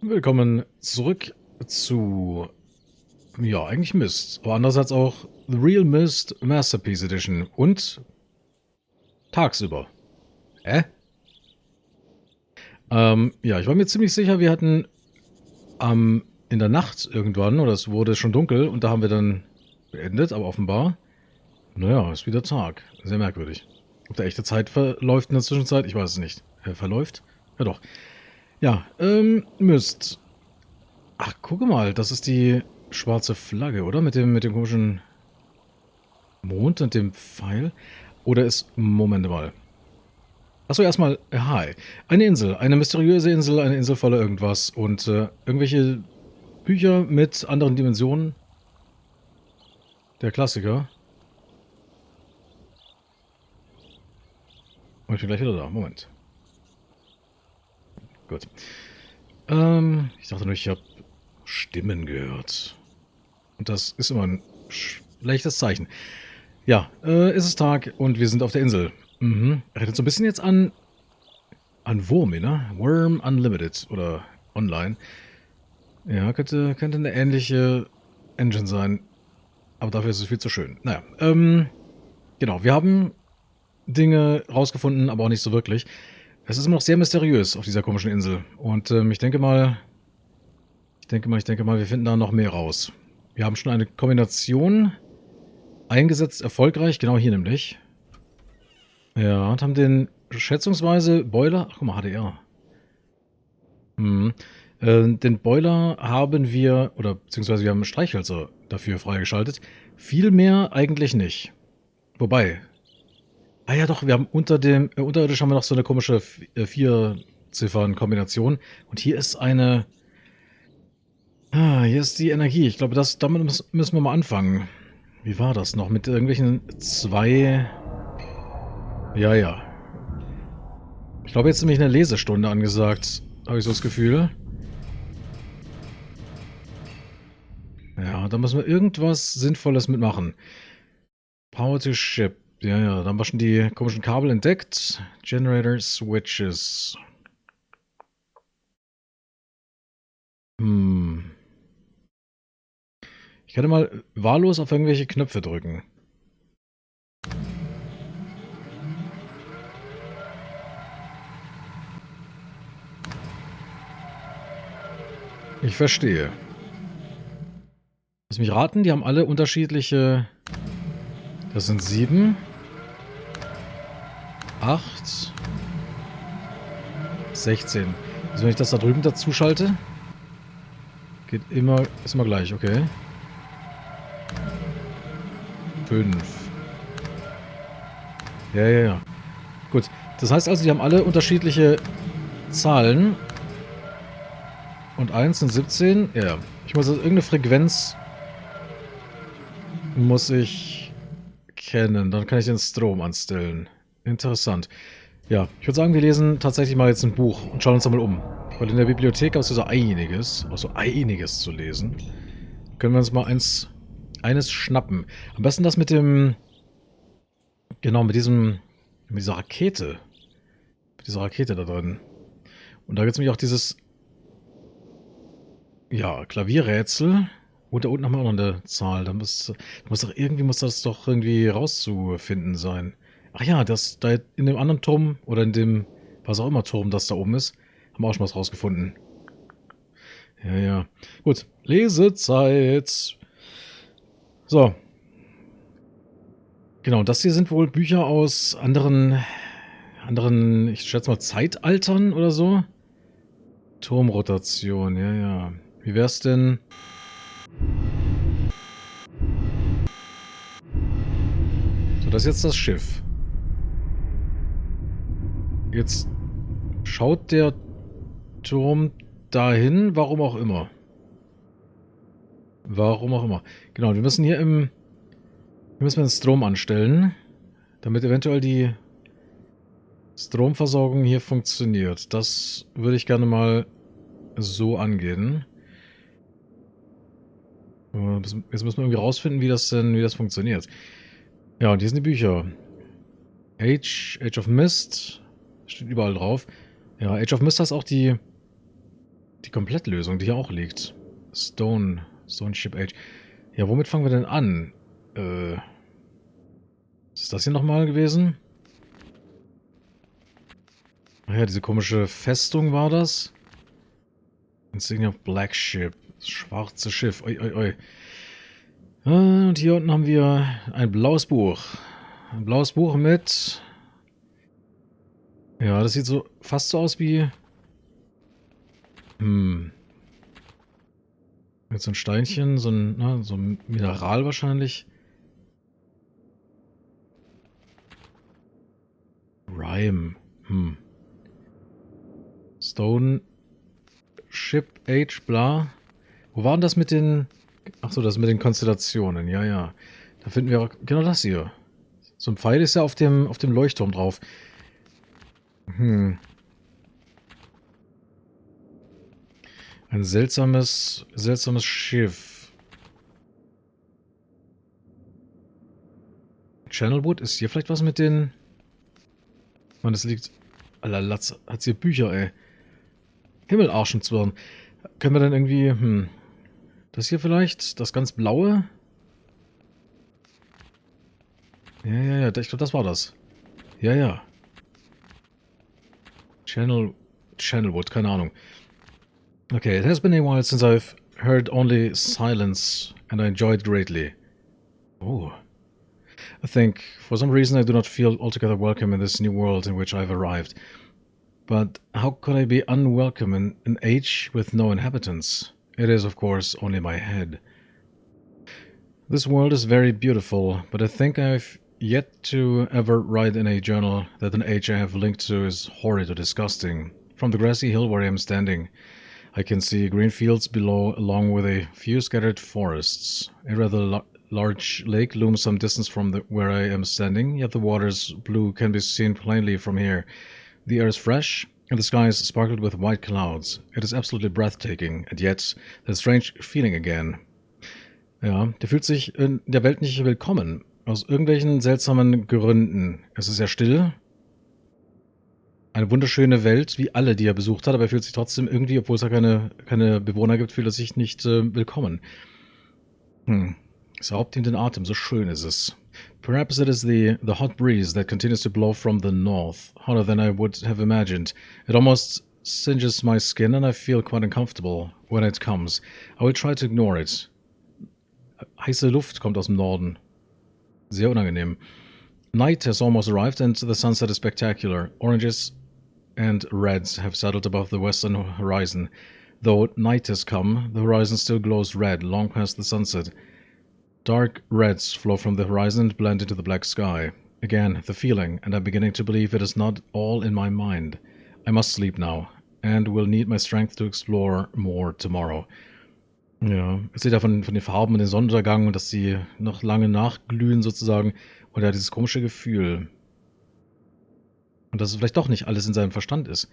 Willkommen zurück zu, ja, eigentlich Myst, aber andererseits auch The realMyst Masterpiece Edition und tagsüber. Ja, ich war mir ziemlich sicher, wir hatten in der Nacht irgendwann, oder es wurde schon dunkel und da haben wir dann beendet, aber offenbar, naja, ist wieder Tag. Sehr merkwürdig. Ob da echte Zeit verläuft in der Zwischenzeit, ich weiß es nicht. Verläuft? Ja doch. Ja, Myst. Ach, guck mal, das ist die schwarze Flagge, oder? Mit dem komischen Mond und dem Pfeil? Oder ist... Moment mal. Achso, erstmal, hi. Eine Insel, eine mysteriöse Insel, eine Insel voller irgendwas und irgendwelche Bücher mit anderen Dimensionen. Der Klassiker. Und ich bin gleich wieder da. Moment. Gut. Ich dachte nur, ich habe Stimmen gehört. Und das ist immer ein schlechtes Zeichen. Ja, es ist Tag und wir sind auf der Insel. Erinnert so ein bisschen jetzt an Wurm, ne? Worm Unlimited oder Online. Ja, könnte eine ähnliche Engine sein. Aber dafür ist es viel zu schön. Naja, genau. Wir haben Dinge rausgefunden, aber auch nicht so wirklich. Es ist immer noch sehr mysteriös auf dieser komischen Insel. Und ich denke mal, wir finden da noch mehr raus. Wir haben schon eine Kombination eingesetzt, erfolgreich, genau hier nämlich. Ja, und haben den schätzungsweise Boiler. Ach, guck mal, HDR. Den Boiler haben wir, oder beziehungsweise wir haben Streichhölzer dafür freigeschaltet. Viel mehr eigentlich nicht. Wobei. Ah ja doch, wir haben unterirdisch haben wir noch so eine komische 4-Ziffern-Kombination. Und hier ist eine. Hier ist die Energie. Ich glaube, damit müssen wir mal anfangen. Wie war das noch? Mit irgendwelchen zwei. Ja, ja. Ich glaube, jetzt ist nämlich eine Lesestunde angesagt. Habe ich so das Gefühl. Ja, da müssen wir irgendwas Sinnvolles mitmachen. Power to Ship. Ja, ja, dann haben wir schon die komischen Kabel entdeckt. Generator Switches. Ich könnte mal wahllos auf irgendwelche Knöpfe drücken. Ich verstehe. Lass mich raten, die haben alle unterschiedliche... Das sind 7, 8, 16. Also wenn ich das da drüben dazu schalte, ist immer gleich, okay. 5. Ja, ja, ja. Gut. Das heißt also, die haben alle unterschiedliche Zahlen. Und 1 sind 17. Ja. Ich muss also irgendeine Frequenz muss ich kennen. Dann kann ich den Strom anstellen. Interessant. Ja, ich würde sagen, wir lesen tatsächlich mal jetzt ein Buch und schauen uns da mal um. Weil in der Bibliothek hast du so einiges zu lesen. Können wir uns mal eines schnappen. Am besten das mit dem, genau, mit dieser Rakete. Mit dieser Rakete da drin. Und da gibt es nämlich auch dieses, ja, Klavierrätsel. Und da unten haben wir auch noch eine Zahl. Irgendwie muss das doch irgendwie rauszufinden sein. Ach ja, da in dem anderen Turm oder in dem, was auch immer Turm das da oben ist, haben wir auch schon was rausgefunden. Ja, ja. Gut. Lesezeit. So. Genau, das hier sind wohl Bücher aus anderen, ich schätze mal Zeitaltern oder so. Turmrotation, ja, ja. Wie wär's denn? So, das ist jetzt das Schiff. Jetzt schaut der Turm dahin, warum auch immer. Warum auch immer. Genau, wir müssen hier den Strom anstellen, damit eventuell die Stromversorgung hier funktioniert. Das würde ich gerne mal so angehen. Jetzt müssen wir irgendwie rausfinden, wie das funktioniert. Ja, und hier sind die Bücher. Age of Myst. Steht überall drauf. Ja, Age of Myst ist auch die die Komplettlösung, die hier auch liegt. Stone Ship Age. Ja, womit fangen wir denn an? Ist das hier nochmal gewesen? Ach ja, diese komische Festung war das. Insignia of Black Ship. Das schwarze Schiff. Oi, oi, oi. Und hier unten haben wir ein blaues Buch. Ein blaues Buch mit... Ja, das sieht so fast so aus wie... Mit so ein Steinchen, so ein Mineral wahrscheinlich. Rhyme. Stone Ship Age, bla. Wo war denn das mit den... Achso, das mit den Konstellationen. Ja, ja. Da finden wir auch genau das hier. So ein Pfeil ist ja auf dem Leuchtturm drauf. Ein seltsames Schiff. Channelwood, ist hier vielleicht was mit den... Mann, das liegt... Alter, Latz, hat's hier Bücher, ey. Himmelarschen zwirren. Können wir dann irgendwie... Das hier vielleicht? Das ganz blaue? Ja, ich glaube, das war das. Ja. Channelwood, keine Ahnung. Okay, it has been a while since I've heard only silence, and I enjoyed it greatly. Oh. I think, for some reason, I do not feel altogether welcome in this new world in which I've arrived. But how could I be unwelcome in an age with no inhabitants? It is, of course, only my head. This world is very beautiful, but I think I've yet to ever write in a journal that an age I have linked to is horrid or disgusting. From the grassy hill where I am standing, I can see green fields below, along with a few scattered forests. A rather large lake looms some distance from where I am standing, yet the water's blue can be seen plainly from here. The air is fresh, and the sky is sparkled with white clouds. It is absolutely breathtaking, and yet that strange feeling again. Ja, der fühlt sich in der Welt nicht willkommen. Aus irgendwelchen seltsamen Gründen. Es ist ja still. Eine wunderschöne Welt, wie alle, die er besucht hat, aber er fühlt sich trotzdem irgendwie, obwohl es ja keine Bewohner gibt, fühlt er sich nicht willkommen. Es raubt ihm den Atem, so schön ist es. Perhaps it is the hot breeze that continues to blow from the north, hotter than I would have imagined. It almost singes my skin and I feel quite uncomfortable when it comes. I will try to ignore it. Heiße Luft kommt aus dem Norden. Sehr unangenehm. Night has almost arrived and the sunset is spectacular. Oranges and reds have settled above the western horizon. Though night has come, the horizon still glows red long past the sunset. Dark reds flow from the horizon and blend into the black sky. Again, the feeling, and I'm beginning to believe it is not all in my mind. I must sleep now, and will need my strength to explore more tomorrow. Ja, es sieht ja von den Farben und den Sonnenuntergang und dass sie noch lange nachglühen sozusagen. Und er hat dieses komische Gefühl. Und dass es vielleicht doch nicht alles in seinem Verstand ist.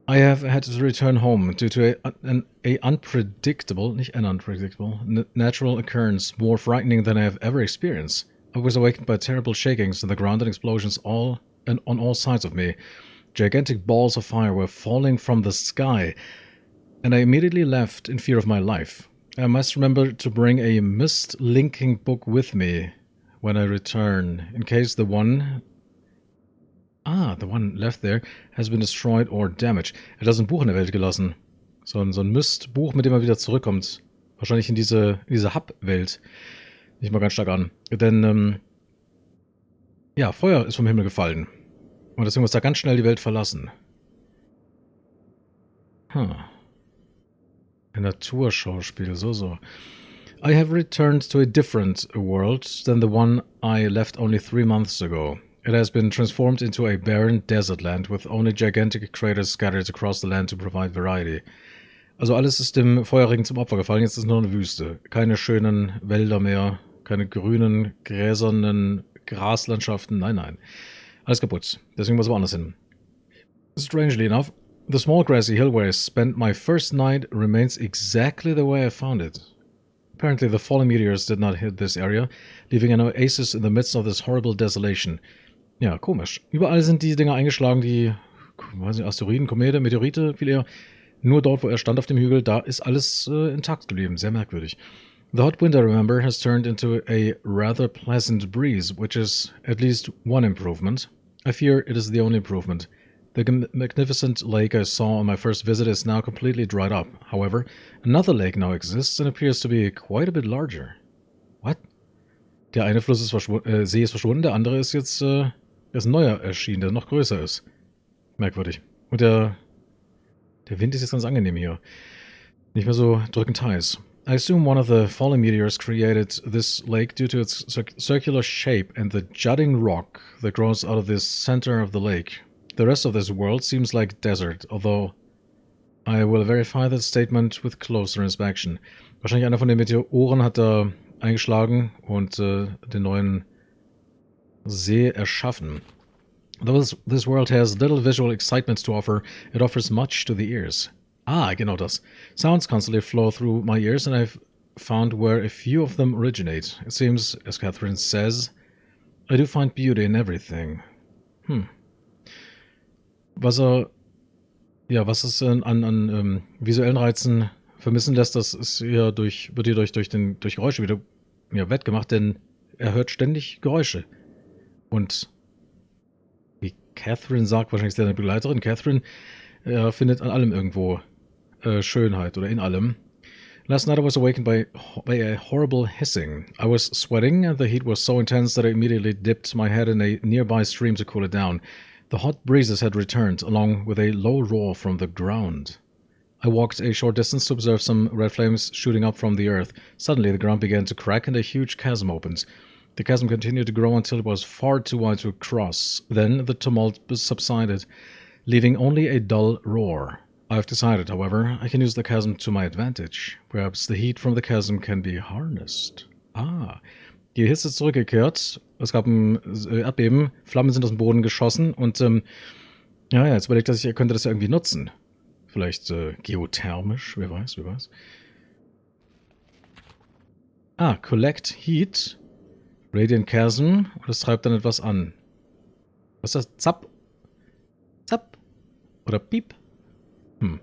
I have had to return home due to a unpredictable, nicht an unpredictable, natural occurrence more frightening than I have ever experienced. I was awakened by terrible shakings in the ground and explosions on all sides of me. Gigantic balls of fire were falling from the sky, and I immediately left in fear of my life. I must remember to bring a Myst linking book with me when I return, in case the one left there has been destroyed or damaged. Er hat also ein Buch in der Welt gelassen. So ein Myst-Buch, mit dem er wieder zurückkommt. Wahrscheinlich in diese Hub-Welt. Nicht mal ganz stark an. Denn, ja, Feuer ist vom Himmel gefallen. Und deswegen muss er ganz schnell die Welt verlassen. Ein Naturschauspiel, so. I have returned to a different world than the one I left only 3 months ago. It has been transformed into a barren desert land with only gigantic craters scattered across the land to provide variety. Also alles ist dem Feuerregen zum Opfer gefallen, jetzt ist nur eine Wüste. Keine schönen Wälder mehr, keine grünen, gräsernen Graslandschaften, nein. Alles kaputt, deswegen muss er woanders hin. Strangely enough, the small grassy hill where I spent my first night remains exactly the way I found it. Apparently the falling meteors did not hit this area, leaving an oasis in the midst of this horrible desolation. Ja, komisch. Überall sind die Dinger eingeschlagen, die, weiß nicht, Asteroiden, Komete, Meteorite, viel eher. Nur dort, wo er stand auf dem Hügel, da ist alles intakt geblieben. Sehr merkwürdig. The hot wind, I remember, has turned into a rather pleasant breeze, which is at least one improvement. I fear it is the only improvement. The magnificent lake I saw on my first visit is now completely dried up. However, another lake now exists and appears to be quite a bit larger. What? Der eine Fluss ist See ist verschwunden, der andere ist jetzt ist ein neuer erschienen, der noch größer ist. Merkwürdig. Und der Wind ist jetzt ganz angenehm hier. Nicht mehr so drückend heiß. I assume one of the falling meteors created this lake due to its circular shape and the jutting rock that grows out of the center of the lake. The rest of this world seems like desert, although I will verify that statement with closer inspection. Wahrscheinlich einer von den Meteoren hat da eingeschlagen und den neuen See erschaffen. Though this world has little visual excitement to offer, it offers much to the ears. Ah, genau das. Sounds constantly flow through my ears, and I've found where a few of them originate. It seems, as Catherine says, I do find beauty in everything. Was es an visuellen Reizen vermissen lässt, das ist hier wird hier durch Geräusche wieder wettgemacht, denn er hört ständig Geräusche. Und wie Catherine sagt, wahrscheinlich seine Begleiterin, Catherine findet an allem irgendwo Schönheit oder in allem. Last night I was awakened by a horrible hissing. I was sweating and the heat was so intense that I immediately dipped my head in a nearby stream to cool it down. The hot breezes had returned, along with a low roar from the ground. I walked a short distance to observe some red flames shooting up from the earth. Suddenly the ground began to crack and a huge chasm opened. The chasm continued to grow until it was far too wide to cross. Then the tumult subsided, leaving only a dull roar. I've decided, however, I can use the chasm to my advantage. Perhaps the heat from the chasm can be harnessed. Ah, die Hitze ist zurückgekehrt. Es gab ein Erdbeben, Flammen sind aus dem Boden geschossen und jetzt überlegt er sich, er könnte das ja irgendwie nutzen. Vielleicht geothermisch, wer weiß. Ah, Collect Heat, Radiant Chasm, und das treibt dann etwas an. Was ist das? Zap? Zap? Oder Piep? Was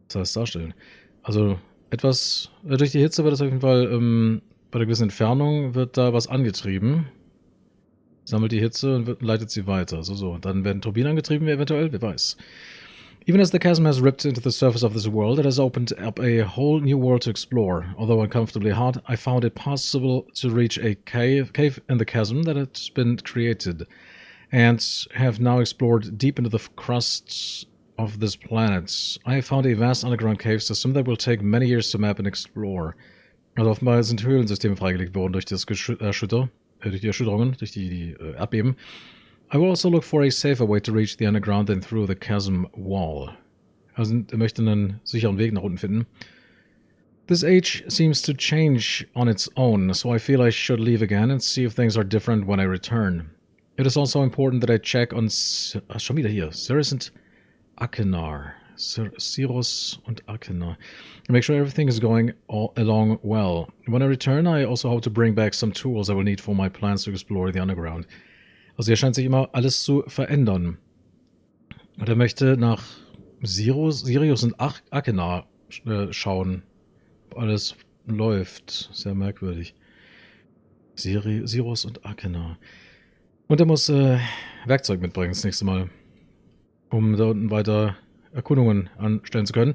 soll das darstellen? Also etwas, durch die Hitze wird das auf jeden Fall, bei einer gewissen Entfernung wird da was angetrieben. Sammelt die Hitze und leitet sie weiter. So. Dann werden Turbinen angetrieben, eventuell, wer weiß. Even as the chasm has ripped into the surface of this world, it has opened up a whole new world to explore. Although uncomfortably hot, I found it possible to reach a cave in the chasm that had been created, and have now explored deep into the crust of this planet. I have found a vast underground cave system that will take many years to map and explore. Also offenbar sind Höhlensysteme freigelegt worden durch durch die Erschütterungen, durch die Erdbeben. I will also look for a safer way to reach the underground than through the chasm wall. Also er möchte einen sicheren Weg nach unten finden. This age seems to change on its own, so I feel I should leave again and see if things are different when I return. It is also important that I check on schon wieder hier, Cirrus und Achenar. Cirrus und Achenar. Make sure everything is going along well. When I return, I also hope to bring back some tools I will need for my plans to explore the underground. Also hier scheint sich immer alles zu verändern. Und er möchte nach Sirius und Achenar schauen. Ob alles läuft. Sehr merkwürdig. Sirius und Achenar. Und er muss Werkzeug mitbringen das nächste Mal. Um da unten weiter Erkundungen anstellen zu können.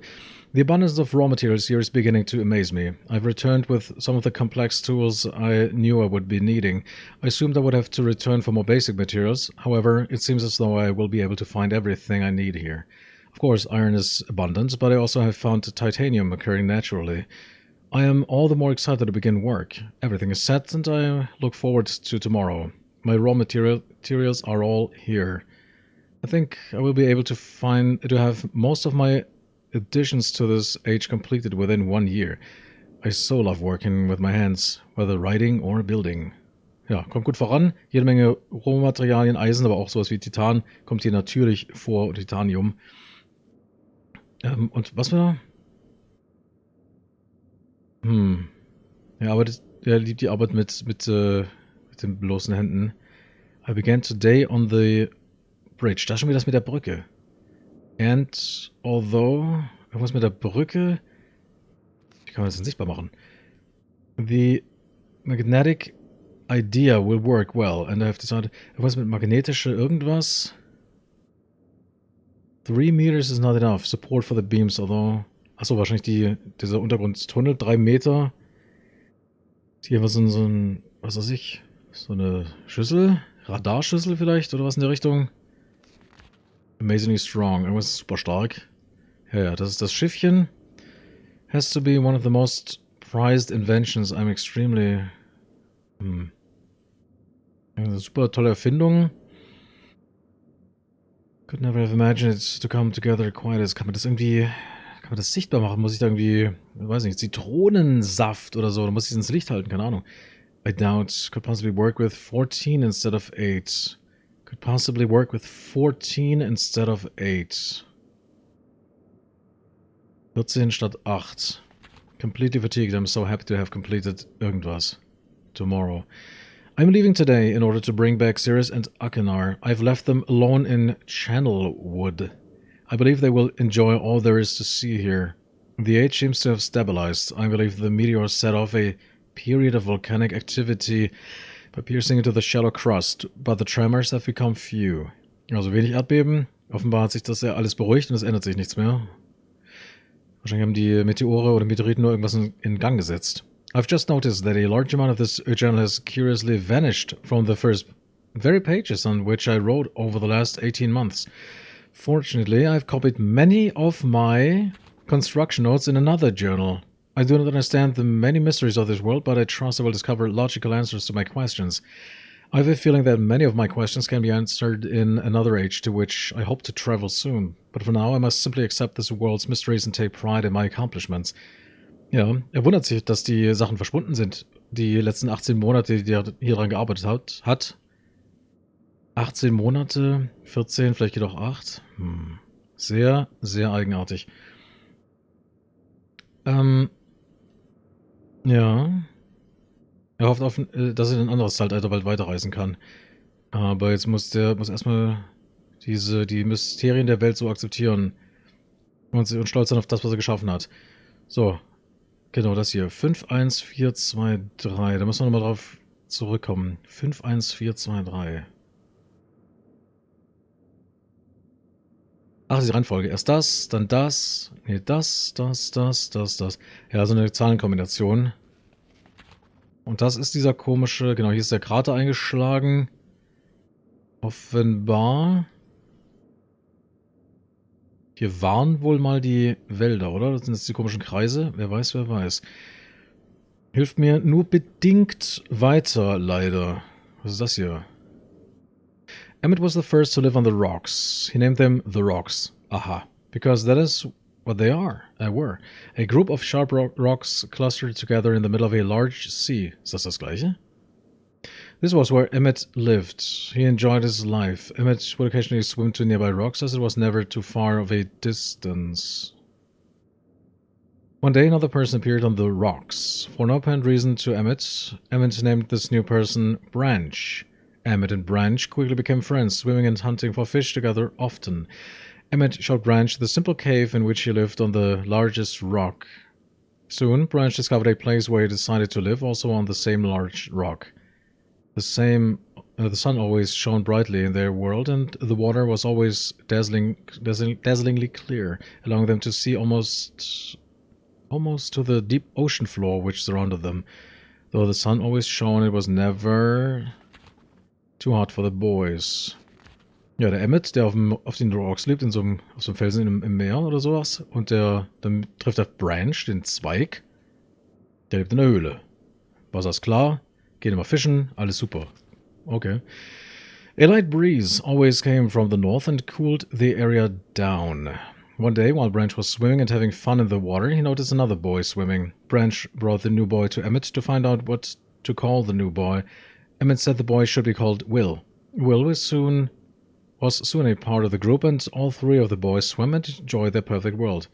The abundance of raw materials here is beginning to amaze me. I've returned with some of the complex tools I knew I would be needing. I assumed I would have to return for more basic materials. However, it seems as though I will be able to find everything I need here. Of course, iron is abundant, but I also have found titanium occurring naturally. I am all the more excited to begin work. Everything is set, and I look forward to tomorrow. My raw materials are all here. I think I will be able to have most of my additions to this age completed within 1 year. I so love working with my hands, whether writing or building. Ja, kommt gut voran. Jede Menge Rohmaterialien, Eisen, aber auch sowas wie Titan kommt hier natürlich vor, und Titanium. Und was war? Er liebt die Arbeit mit den bloßen Händen. I began today on the Bridge. Da schon wieder das mit der Brücke. And although... Irgendwas mit der Brücke... Wie kann man das denn sichtbar machen? The magnetic idea will work well. And I have decided... Irgendwas mit magnetische irgendwas... 3 meters is not enough. Support for the beams, although... Achso, wahrscheinlich dieser Untergrundtunnel. 3 Meter. Hier war so ein... Was weiß ich... So eine Schüssel? Radarschüssel vielleicht? Oder was in der Richtung? Amazingly strong. Irgendwas super stark. Ja, das ist das Schiffchen. Has to be one of the most prized inventions. I'm extremely... Eine super tolle Erfindung. Could never have imagined it to come together quite as... Kann man das irgendwie... Kann man das sichtbar machen? Muss ich da irgendwie... Weiß nicht, Zitronensaft oder so? Oder muss ich es ins Licht halten? Keine Ahnung. I doubt. Could possibly work with 14 instead of 8. Could possibly work with 14 instead of 8. 14 statt 8. Completely fatigued. I'm so happy to have completed irgendwas. Tomorrow. I'm leaving today in order to bring back Cirrus and Akinar. I've left them alone in Channelwood. I believe they will enjoy all there is to see here. The age seems to have stabilized. I believe the meteor set off a period of volcanic activity by piercing into the shallow crust, but the tremors have become few. Also wenig Erdbeben. Offenbar hat sich das ja alles beruhigt und es ändert sich nichts mehr. Wahrscheinlich haben die Meteore oder Meteoriten nur irgendwas in Gang gesetzt. I've just noticed that a large amount of this journal has curiously vanished from the first very pages on which I wrote over the last 18 months. Fortunately, I've copied many of my construction notes in another journal. I do not understand the many mysteries of this world, but I trust I will discover logical answers to my questions. I have a feeling that many of my questions can be answered in another age to which I hope to travel soon. But for now, I must simply accept this world's mysteries and take pride in my accomplishments. Ja, er wundert sich, dass die Sachen verschwunden sind. Die letzten 18 Monate, die er hier dran gearbeitet hat. 18 Monate, 14, vielleicht geht auch 8. Sehr, sehr eigenartig. Ja. Er hofft auf, dass er in ein anderes Zeitalter bald weiterreisen kann. Aber jetzt muss erstmal die Mysterien der Welt so akzeptieren. Und stolz sein auf das, was er geschaffen hat. So. Genau, das hier. 51423. Da müssen wir nochmal drauf zurückkommen. 51423. Ach, die Reihenfolge. Erst das, dann das. Nee, das. Ja, so eine Zahlenkombination. Und das ist dieser komische... Genau, hier ist der Krater eingeschlagen. Offenbar... Hier waren wohl mal die Wälder, oder? Das sind jetzt die komischen Kreise. Wer weiß, wer weiß. Hilft mir nur bedingt weiter, leider. Was ist das hier? Emmett was the first to live on the rocks. He named them the rocks. Aha. Because that is what they were. A group of sharp rocks clustered together in the middle of a large sea. Ist das gleiche? This was where Emmett lived. He enjoyed his life. Emmett would occasionally swim to nearby rocks as it was never too far of a distance. One day another person appeared on the rocks. For no apparent reason to Emmett, Emmett named this new person Branch. Emmett and Branch quickly became friends, swimming and hunting for fish together often. Emmett showed Branch the simple cave in which he lived on the largest rock. Soon, Branch discovered a place where he decided to live, also on the same large rock. The sun always shone brightly in their world, and the water was always dazzlingly clear, allowing them to see almost to the deep ocean floor which surrounded them. Though the sun always shone, it was never too hot for the boys. Ja, der Emmett, der auf den Rocks lebt, auf so einem Felsen im Meer oder sowas. Und dann trifft er Branch, den Zweig. Der lebt in der Höhle. Wasser ist klar. Gehen immer fischen, alles super. Okay. A light breeze always came from the north and cooled the area down. One day, while Branch was swimming and having fun in the water, he noticed another boy swimming. Branch brought the new boy to Emmett to find out what to call the new boy. Emmett said the boy should be called Will. Will was soon a part of the group, and all 3 of the boys swam and enjoyed their perfect world.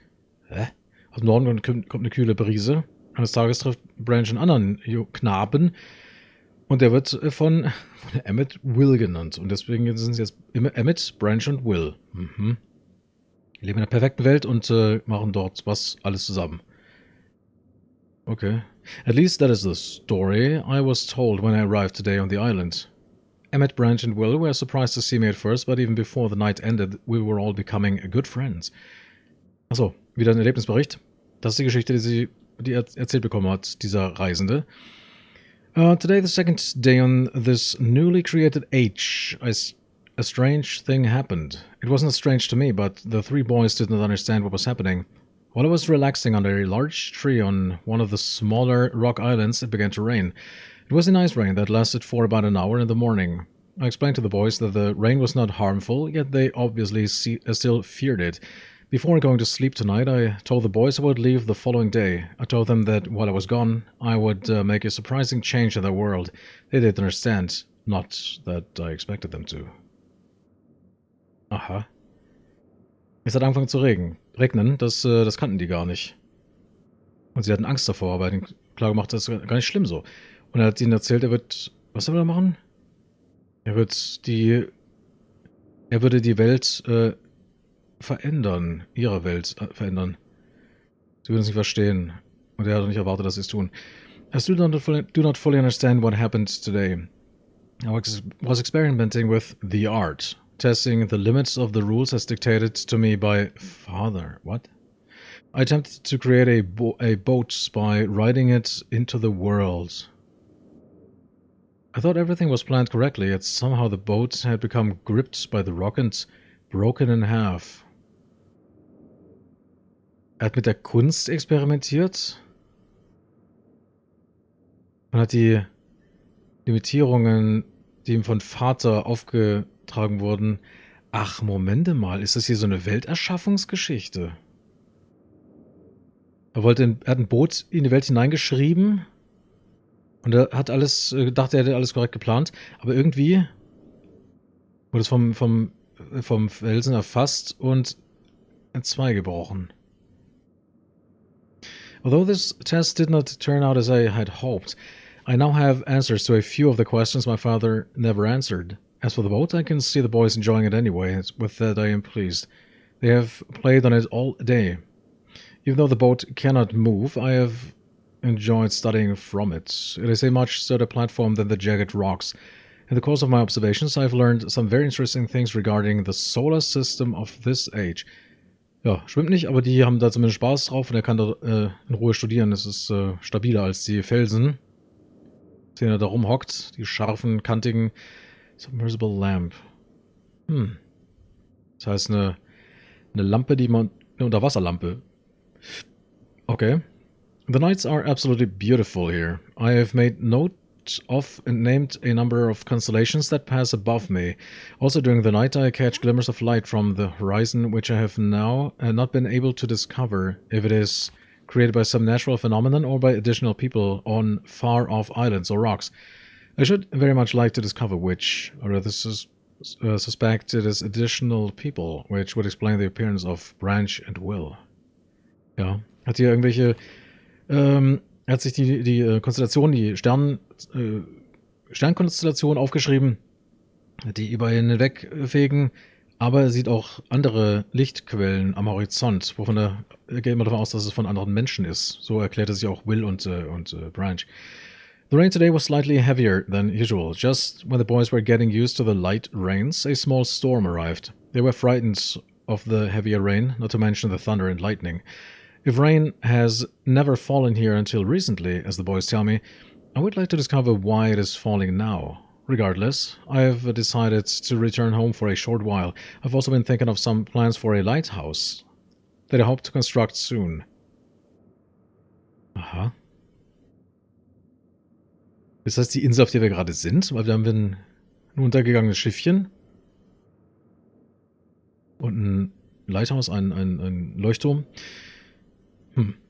Aus dem Norden kommt eine kühle Brise. Eines Tages trifft Branch einen anderen Knaben. Und der wird von Emmett Will genannt. Und deswegen sind es jetzt immer Emmett, Branch und Will. Wir leben in einer perfekten Welt und machen dort was alles zusammen. Okay. At least that is the story I was told when I arrived today on the island. Emmett, Branch and Will were surprised to see me at first, but even before the night ended, we were all becoming good friends. Achso, wieder ein Erlebnisbericht. Das ist die Geschichte, die erzählt bekommen hat, dieser Reisende. Today, the second day on this newly created age, a strange thing happened. It wasn't strange to me, but the three boys did not understand what was happening. While I was relaxing under a large tree on one of the smaller rock islands, it began to rain. It was a nice rain that lasted for about an hour in the morning. I explained to the boys that the rain was not harmful, yet they obviously still feared it. Before going to sleep tonight, I told the boys I would leave the following day. I told them that while I was gone, I would make a surprising change in their world. They didn't understand, not that I expected them to. Aha. Es hat angefangen zu regnen, das kannten die gar nicht. Und sie hatten Angst davor, aber er hat ihnen klar gemacht, das ist gar nicht schlimm so. Und er hat ihnen erzählt, was soll er machen? Er würde die Welt verändern, ihre Welt verändern. Sie würden es nicht verstehen. Und er hat nicht erwartet, dass sie es tun. I still do not fully understand what happened today. I was experimenting with the art, testing the limits of the rules as dictated to me by Father. What? I attempted to create a boat by riding it into the world. I thought everything was planned correctly, yet somehow the boat had become gripped by the rock and broken in half. Er hat mit der Kunst experimentiert und hat die Limitierungen, die ihm von Vater aufgetragen wurden. Ach, Momente mal, ist das hier so eine Welterschaffungsgeschichte? Er hat ein Boot in die Welt hineingeschrieben und er hat dachte, er hätte alles korrekt geplant, aber irgendwie wurde es vom Felsen erfasst und in zwei gebrochen. Although this test did not turn out as I had hoped, I now have answers to a few of the questions my father never answered. As for the boat, I can see the boys enjoying it anyway. With that, I am pleased. They have played on it all day. Even though the boat cannot move, I have enjoyed studying from it. It is a much sturdier platform than the jagged rocks. In the course of my observations, I have learned some very interesting things regarding the solar system of this age. Ja, schwimmt nicht, aber die haben da zumindest Spaß drauf und er kann da in Ruhe studieren. Es ist stabiler als die Felsen, den er da rumhockt. Die scharfen, kantigen Submersible Lamp. Das heißt eine Lampe, eine Unterwasserlampe. Okay. The nights are absolutely beautiful here. I have made note of and named a number of constellations that pass above me. Also during the night I catch glimmers of light from the horizon which I have now not been able to discover if it is created by some natural phenomenon or by additional people on far-off islands or rocks. I should very much like to discover which, or rather suspect it is additional people, which would explain the appearance of Branch and Will. Ja, hat hier irgendwelche er hat sich die Konstellation, die Sternkonstellation aufgeschrieben, die über ihn hinwegfegen, aber er sieht auch andere Lichtquellen am Horizont, wovon er geht immer davon aus, dass es von anderen Menschen ist. So erklärte sich auch Will und Branch. The rain today was slightly heavier than usual. Just when the boys were getting used to the light rains, a small storm arrived. They were frightened of the heavier rain, not to mention the thunder and lightning. If rain has never fallen here until recently, as the boys tell me, I would like to discover why it is falling now. Regardless, I have decided to return home for a short while. I've also been thinking of some plans for a lighthouse that I hope to construct soon. Aha. Ist das die Insel, auf der wir gerade sind? Weil wir haben ein untergegangenes Schiffchen und ein Lighthouse, ein Leuchtturm.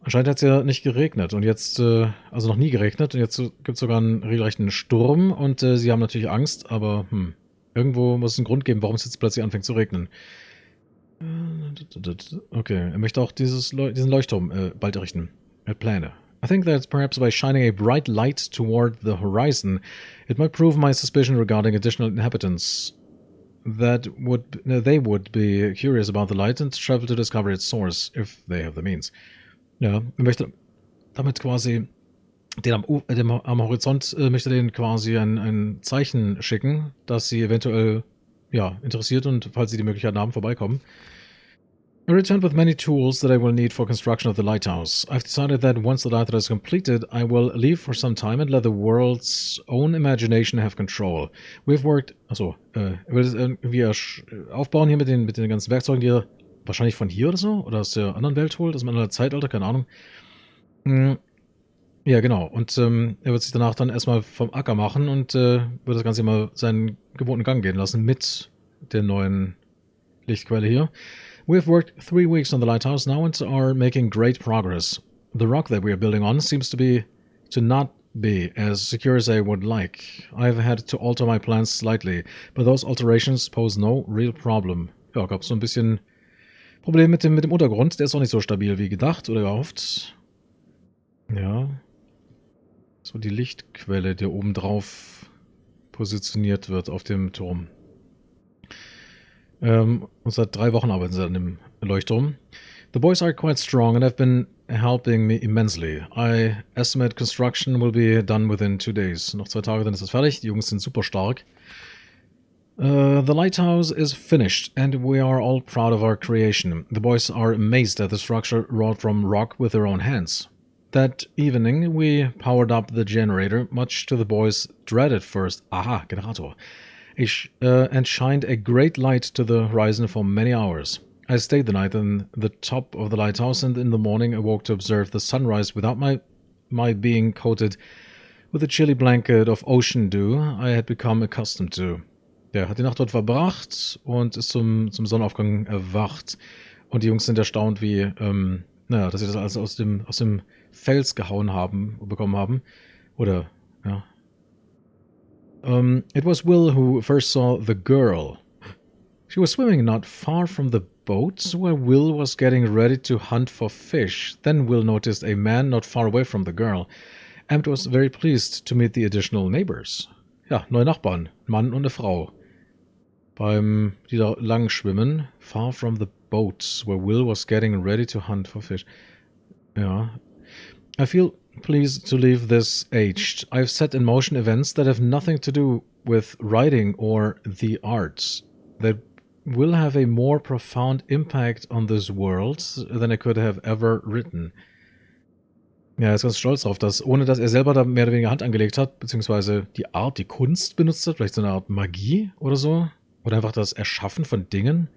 Anscheinend hat es ja nicht geregnet und jetzt, also noch nie geregnet und jetzt gibt es sogar einen regelrechten Sturm und sie haben natürlich Angst, aber irgendwo muss es einen Grund geben, warum es jetzt plötzlich anfängt zu regnen. Okay, er möchte auch diesen Leuchtturm bald errichten. Er hat Pläne. I think that perhaps by shining a bright light toward the horizon, it might prove my suspicion regarding additional inhabitants they would be curious about the light and travel to discover its source, if they have the means. Ja, er möchte damit quasi am Horizont möchte denen quasi ein Zeichen schicken, dass sie eventuell interessiert und falls sie die Möglichkeit haben, vorbeikommen. I returned with many tools that I will need for construction of the lighthouse. I've decided that once the lighthouse is completed, I will leave for some time and let the world's own imagination have control. We've worked... Achso, er will es irgendwie aufbauen hier mit den ganzen Werkzeugen, die er wahrscheinlich von hier oder so, oder aus der anderen Welt holt, aus einem anderen Zeitalter, keine Ahnung. Ja, genau. Und er wird sich danach dann erstmal vom Acker machen und wird das Ganze mal seinen gewohnten Gang gehen lassen mit der neuen Lichtquelle hier. We have worked 3 weeks on the lighthouse now and are making great progress. The rock that we are building on seems to not be as secure as I would like. I've had to alter my plans slightly, but those alterations pose no real problem. Ja, gab es so ein bisschen Problem mit dem Untergrund. Der ist auch nicht so stabil wie gedacht oder gehofft. Ja. So die Lichtquelle, die oben drauf positioniert wird auf dem Turm. Und seit 3 Wochen arbeiten sie an dem Leuchtturm. The boys are quite strong and have been helping me immensely. I estimate construction will be done within 2 days. Noch 2 Tage, dann ist es fertig. Die Jungs sind super stark. The lighthouse is finished and we are all proud of our creation. The boys are amazed at the structure wrought from rock with their own hands. That evening we powered up the generator, much to the boys' dread at first. Aha, Generator. And shined a great light to the horizon for many hours. I stayed the night on the top of the lighthouse and in the morning awoke to observe the sunrise without my being coated with the chilly blanket of ocean dew I had become accustomed to. Der hat die Nacht dort verbracht und ist zum Sonnenaufgang erwacht. Und die Jungs sind erstaunt, wie, dass sie das alles aus dem Fels bekommen haben. Oder, ja. It was Will who first saw the girl. She was swimming not far from the boat where Will was getting ready to hunt for fish. Then Will noticed a man not far away from the girl and was very pleased to meet the additional neighbors. Ja, neue Nachbarn, Mann und eine Frau. Die da lang schwimmen, far from the boat where Will was getting ready to hunt for fish. Ja. I feel pleased to leave this aged. I've set in motion events that have nothing to do with writing or the arts, that will have a more profound impact on this world than I could have ever written. Ja, er ist ganz stolz drauf, dass, ohne dass er selber da mehr oder weniger Hand angelegt hat, beziehungsweise die Art, die Kunst benutzt hat, vielleicht so eine Art Magie oder so, oder einfach das Erschaffen von Dingen.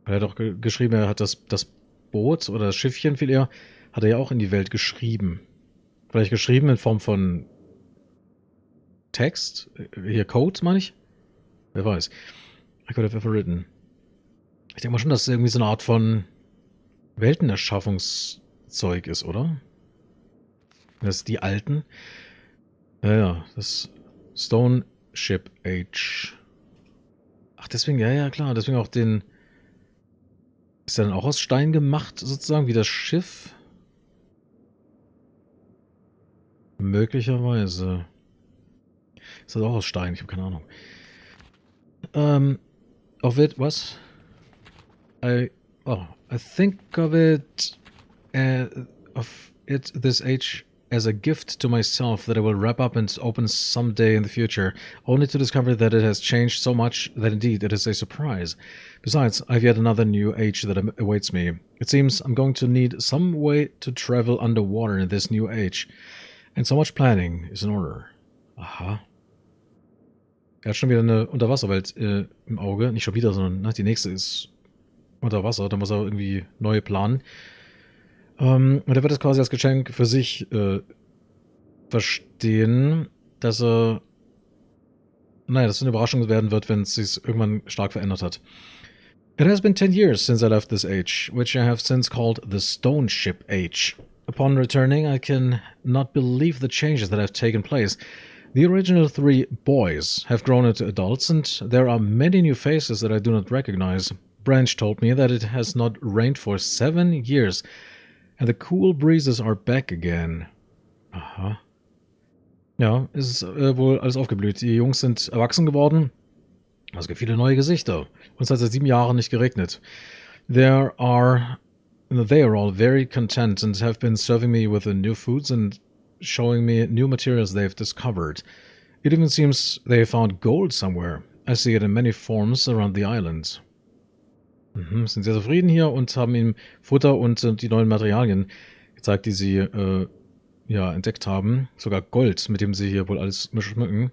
Er hat auch geschrieben, er hat das Boot oder das Schiffchen viel eher, hat er ja auch in die Welt geschrieben. Vielleicht geschrieben in Form von Text? Hier Code, meine ich? Wer weiß. I could have ever written. Ich denke mal schon, dass es irgendwie so eine Art von Weltenerschaffungszeug ist, oder? Das ist die alten. Ja, das Stone Ship Age. Ach, deswegen, ja, klar, deswegen auch den... Ist der dann auch aus Stein gemacht, sozusagen, wie das Schiff? Möglicherweise. Ist das auch aus Stein? Ich habe keine Ahnung. Of it, was? I think of it, this age as a gift to myself that I will wrap up and open someday in the future, only to discover that it has changed so much that indeed it is a surprise. Besides, I've yet another new age that awaits me. It seems I'm going to need some way to travel underwater in this new age, and so much planning is in order. Aha. Er hat schon wieder eine Unterwasserwelt im Auge. Nicht schon wieder, sondern die nächste ist unter Wasser. Da muss er irgendwie neu planen. Und er wird das quasi als Geschenk für sich verstehen, dass dass es eine Überraschung werden wird, wenn es sich irgendwann stark verändert hat. It has been 10 years since I left this age, which I have since called the Stone Ship Age. Upon returning, I can not believe the changes that have taken place. The original 3 boys have grown into adults, and there are many new faces that I do not recognize. Branch told me that it has not rained for 7 years, and the cool breezes are back again. Aha. Ja, es ist wohl alles aufgeblüht. Die Jungs sind erwachsen geworden Es gibt viele neue Gesichter. Uns hat seit 7 Jahren nicht geregnet. They are all very content and have been serving me with the new foods and showing me new materials they've discovered. It even seems they found gold somewhere. I see it in many forms around the island. Sind sehr zufrieden hier und haben ihm Futter und die neuen Materialien gezeigt, die sie entdeckt haben. Sogar Gold, mit dem sie hier wohl alles schmücken.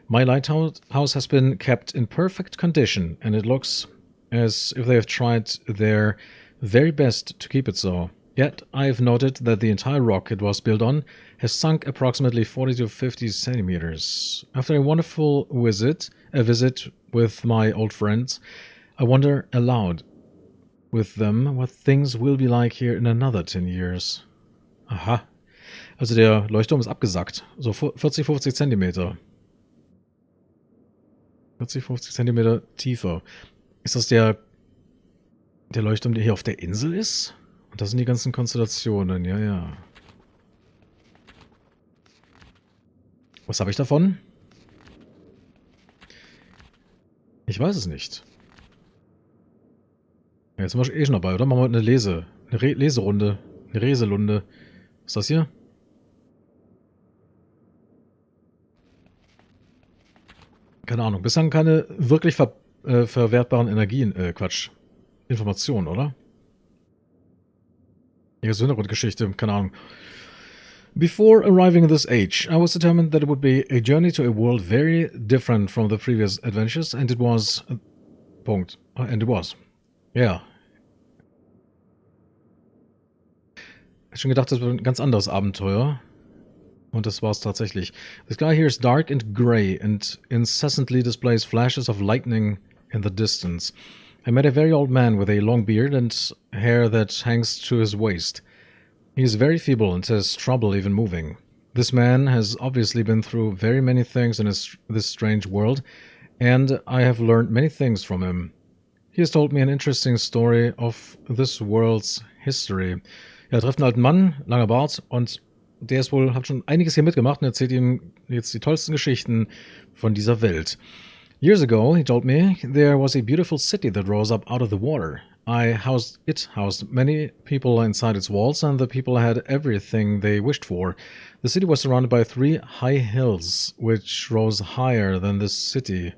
My lighthouse has been kept in perfect condition, and it looks as if they have tried their very best to keep it so. Yet, I've noted that the entire rock it was built on has sunk approximately 40 to 50 centimeters. After a wonderful visit with my old friends, I wonder aloud with them what things will be like here in another 10 years. Aha. Also der Leuchtturm ist abgesackt. So 40, 50 Zentimeter. 40, 50 Zentimeter tiefer. Ist das der Leuchtturm, der hier auf der Insel ist? Und das sind die ganzen Konstellationen, ja, ja. Was habe ich davon? Ich weiß es nicht. Ja, jetzt sind wir schon dabei, oder? Machen wir eine Leserunde. Eine Rätselunde. Was ist das hier? Keine Ahnung. Bislang keine wirklich verwertbaren Energien, Informationen, oder? Hier ist Hintergrundgeschichte, keine Ahnung. Before arriving at this age, I was determined that it would be a journey to a world very different from the previous adventures, and it was. Punkt. And it was. Ja. Ich hab schon gedacht, das wird ein ganz anderes Abenteuer. Und das war es tatsächlich. The sky here is dark and grey and incessantly displays flashes of lightning in the distance. I met a very old man with a long beard and hair that hangs to his waist. He is very feeble and has trouble even moving. This man has obviously been through very many things in this strange world, and I have learned many things from him. He has told me an interesting story of this world's history. Ja, trifft einen alten Mann, langer Bart, und der hat schon einiges hier mitgemacht und erzählt ihm jetzt die tollsten Geschichten von dieser Welt. Years ago, he told me, there was a beautiful city that rose up out of the water. It housed many people inside its walls, and the people had everything they wished for. The city was surrounded by 3 high hills, which rose higher than the city.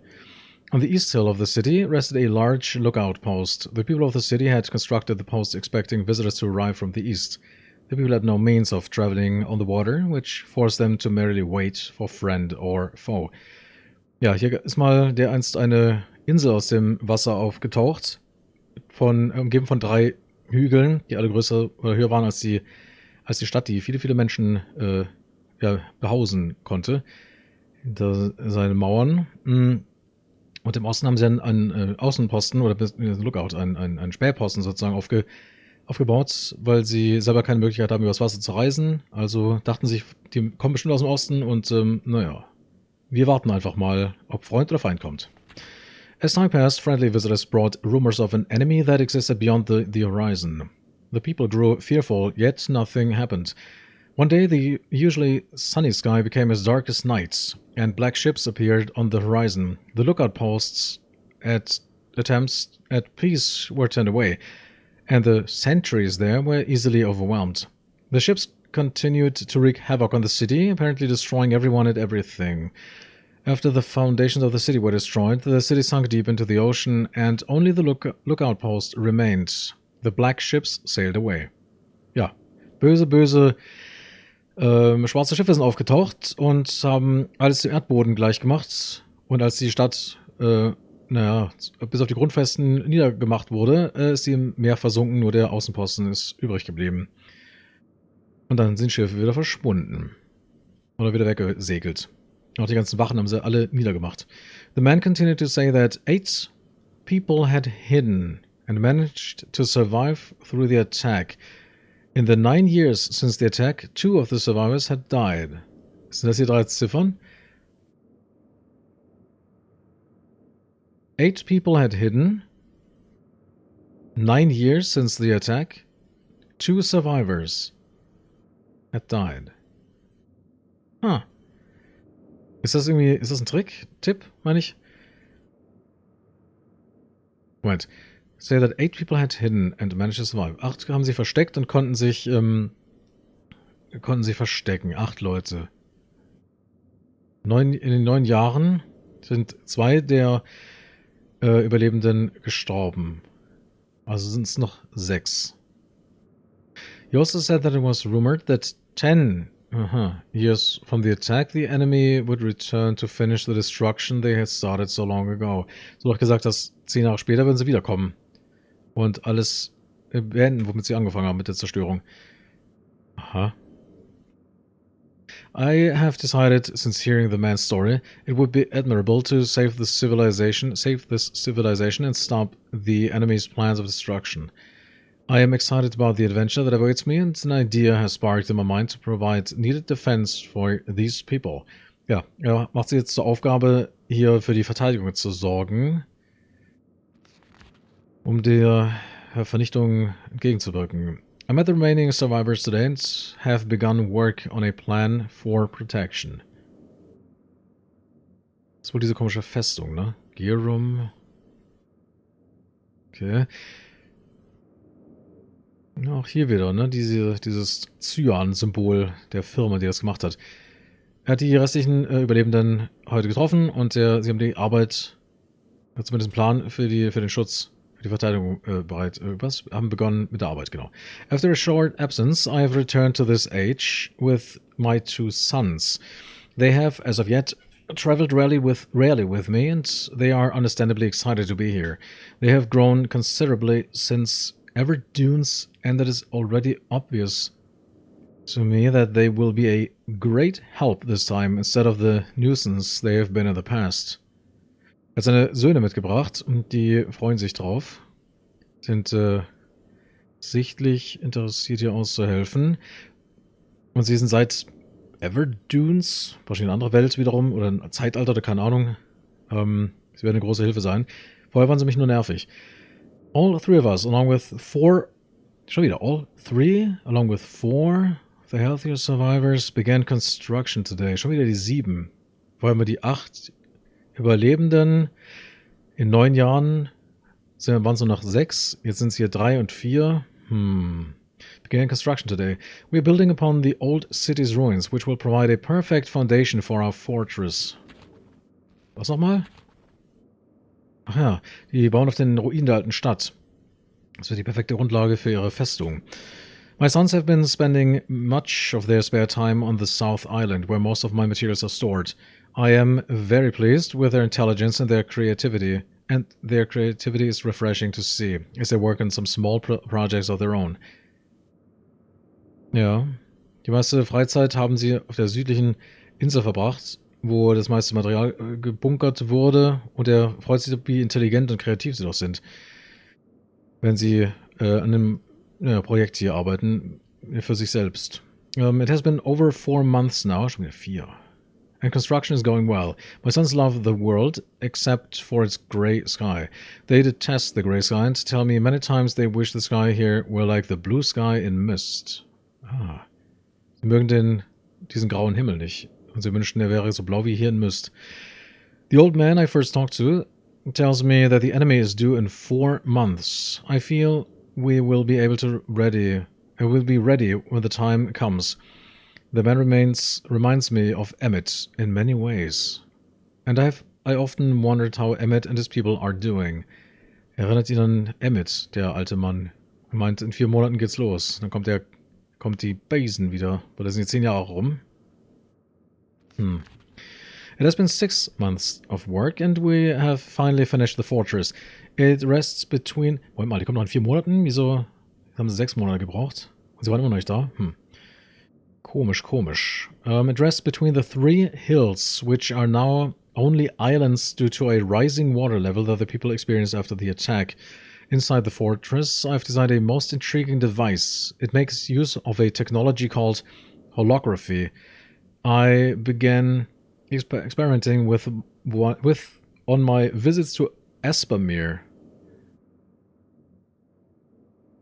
On the east hill of the city rested a large lookout post. The people of the city had constructed the post expecting visitors to arrive from the east. The people had no means of traveling on the water, which forced them to merely wait for friend or foe. Ja, hier ist mal dereinst eine Insel aus dem Wasser aufgetaucht, umgeben von 3 Hügeln, die alle größer oder höher waren als die Stadt, die viele, viele Menschen behausen konnte. Hinter seinen Mauern. Und im Osten haben sie einen Außenposten oder Lookout, einen Spähposten sozusagen aufgebaut, weil sie selber keine Möglichkeit haben, übers Wasser zu reisen. Also dachten sich, die kommen bestimmt aus dem Osten und wir warten einfach mal, ob Freund oder Feind kommt. As time passed, friendly visitors brought rumors of an enemy that existed beyond the horizon. The people grew fearful, yet nothing happened. One day, the usually sunny sky became as dark as night, and black ships appeared on the horizon. The lookout posts at attempts at peace were turned away, and the sentries there were easily overwhelmed. The ships continued to wreak havoc on the city, apparently destroying everyone and everything. After the foundations of the city were destroyed, the city sunk deep into the ocean, and only the lookout post remained. The black ships sailed away. Ja, böse schwarze Schiffe sind aufgetaucht und haben alles dem Erdboden gleich gemacht. Und als die Stadt, bis auf die Grundfesten niedergemacht wurde, ist sie im Meer versunken, nur der Außenposten ist übrig geblieben. Und dann sind Schiffe wieder verschwunden. Oder wieder weggesegelt. Auch die ganzen Wachen haben sie alle niedergemacht. The man continued to say that 8 people had hidden and managed to survive through the attack. In the 9 years since the attack, 2 of the survivors had died. Sind das hier 3 Ziffern? 8 people had hidden. 9 years since the attack, 2 survivors had died. Ist das ein Trick? Tipp, meine ich? Moment. Say that 8 people had hidden and managed to survive. 8 haben sie versteckt und konnten sich verstecken. 8 Leute. In den 9 Jahren sind 2 der Überlebenden gestorben. Also sind es noch 6. He also said that it was rumored that 10 years from the attack, the enemy would return to finish the destruction they had started so long ago. So doch gesagt, dass 10 Jahre später würden sie wiederkommen und alles beenden, womit sie angefangen haben mit der Zerstörung. Aha. I have decided, since hearing the man's story, it would be admirable to save this civilization, and stop the enemy's plans of destruction. I am excited about the adventure that awaits me, and an idea has sparked in my mind to provide needed defense for these people. Ja, er macht sich jetzt zur Aufgabe, hier für die Verteidigung zu sorgen, um der Vernichtung entgegenzuwirken. I met the remaining survivors today and have begun work on a plan for protection. Das ist wohl diese komische Festung, ne? Gear Room. Okay. Auch hier wieder, ne? Dieses Cyan-Symbol der Firma, die das gemacht hat. Er hat die restlichen Überlebenden heute getroffen und sie haben die Arbeit, zumindest einen Plan für den Schutz, für die Verteidigung haben begonnen mit der Arbeit, genau. After a short absence, I have returned to this age with my 2 sons. They have, as of yet, traveled rarely with me, and they are understandably excited to be here. They have grown considerably since ever dunes, and it is already obvious to me that they will be a great help this time instead of the nuisance they have been in the past. Er hat seine Söhne mitgebracht und die freuen sich drauf. Sind sichtlich interessiert, hier auszuhelfen. Und sie sind seit Everdunes, wahrscheinlich eine andere Welt wiederum, oder ein Zeitalter, oder keine Ahnung. Sie werden eine große Hilfe sein. Vorher waren sie mich nur nervig. All 3 of us, along with 4, all 3, along with 4 of the healthier survivors, began construction today. Schon wieder die 7. Vorher haben wir die 8 Überlebenden. In 9 Jahren waren es nur noch 6. Jetzt sind es hier 3 und 4. Began construction today. We are building upon the old city's ruins, which will provide a perfect foundation for our fortress. Was nochmal? Ach ja, die bauen auf den Ruinen der alten Stadt. Das wird die perfekte Grundlage für ihre Festung. My sons have been spending much of their spare time on the South Island, where most of my materials are stored. I am very pleased with their intelligence and their creativity is refreshing to see, as they work on some small projects of their own. Ja, die meiste Freizeit haben sie auf der südlichen Insel verbracht, wo das meiste Material gebunkert wurde, und er freut sich, wie intelligent und kreativ sie doch sind, wenn sie an einem Projekt hier arbeiten, für sich selbst. It has been over 4 months now, schon wieder 4. And construction is going well. My sons love the world, except for its grey sky. They detest the grey sky and tell me many times they wish the sky here were like the blue sky in Myst. Sie mögen diesen grauen Himmel nicht. Und sie wünschten, er wäre so blau wie hier in Myst. The old man I first talked to tells me that the enemy is due in 4 months. I feel we will be ready when the time comes. The man reminds me of Emmett in many ways. And I often wondered how Emmett and his people are doing. Erinnert ihn an Emmett, der alte Mann. Er meint, in 4 Monaten geht's los. Dann kommt die Basin wieder. Weil das sind jetzt 10 Jahre rum. It has been 6 months of work and we have finally finished the fortress. It rests between... Moment mal, die kommt noch in 4 Monaten? Wieso haben sie 6 Monate gebraucht? Und sie waren immer noch nicht da? Komisch. It rests between the 3 hills, which are now only islands due to a rising water level that the people experienced after the attack. Inside the fortress, I've designed a most intriguing device. It makes use of a technology called holography. I began experimenting with on my visits to Aspermere.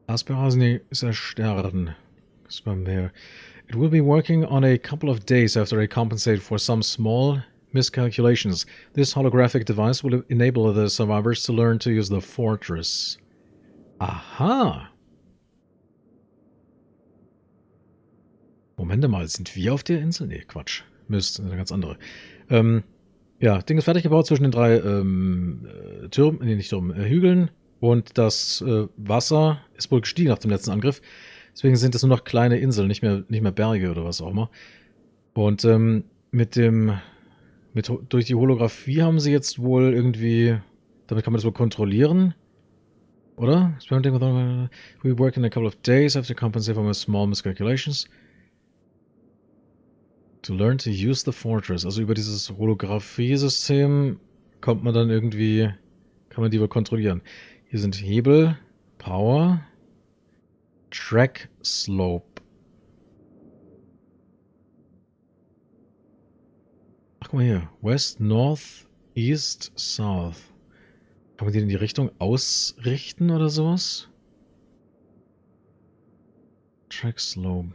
Aspermere ist ein Stern. Aspermere. It will be working on a couple of days after I compensate for some small miscalculations. This holographic device will enable the survivors to learn to use the fortress. Aha. Moment mal, sind wir auf der Insel? Nee, Quatsch. Myst, eine ganz andere. Ja, Ding ist fertig gebaut zwischen den drei Türmen, nee, nicht Türmen, Hügeln. Und das Wasser ist wohl gestiegen nach dem letzten Angriff. Deswegen sind es nur noch kleine Inseln, nicht mehr Berge oder was auch immer. Und durch die Holographie haben sie jetzt wohl irgendwie, damit kann man das wohl kontrollieren. Oder? We work in a couple of days after compensate for my small miscalculations. To learn to use the fortress. Also über dieses Holographie-System kommt man dann irgendwie, kann man die wohl kontrollieren. Hier sind Hebel, Power, Track, Slope. Ach, guck mal hier. West, North, East, South. Kann man die in die Richtung ausrichten oder sowas? Track, Slope.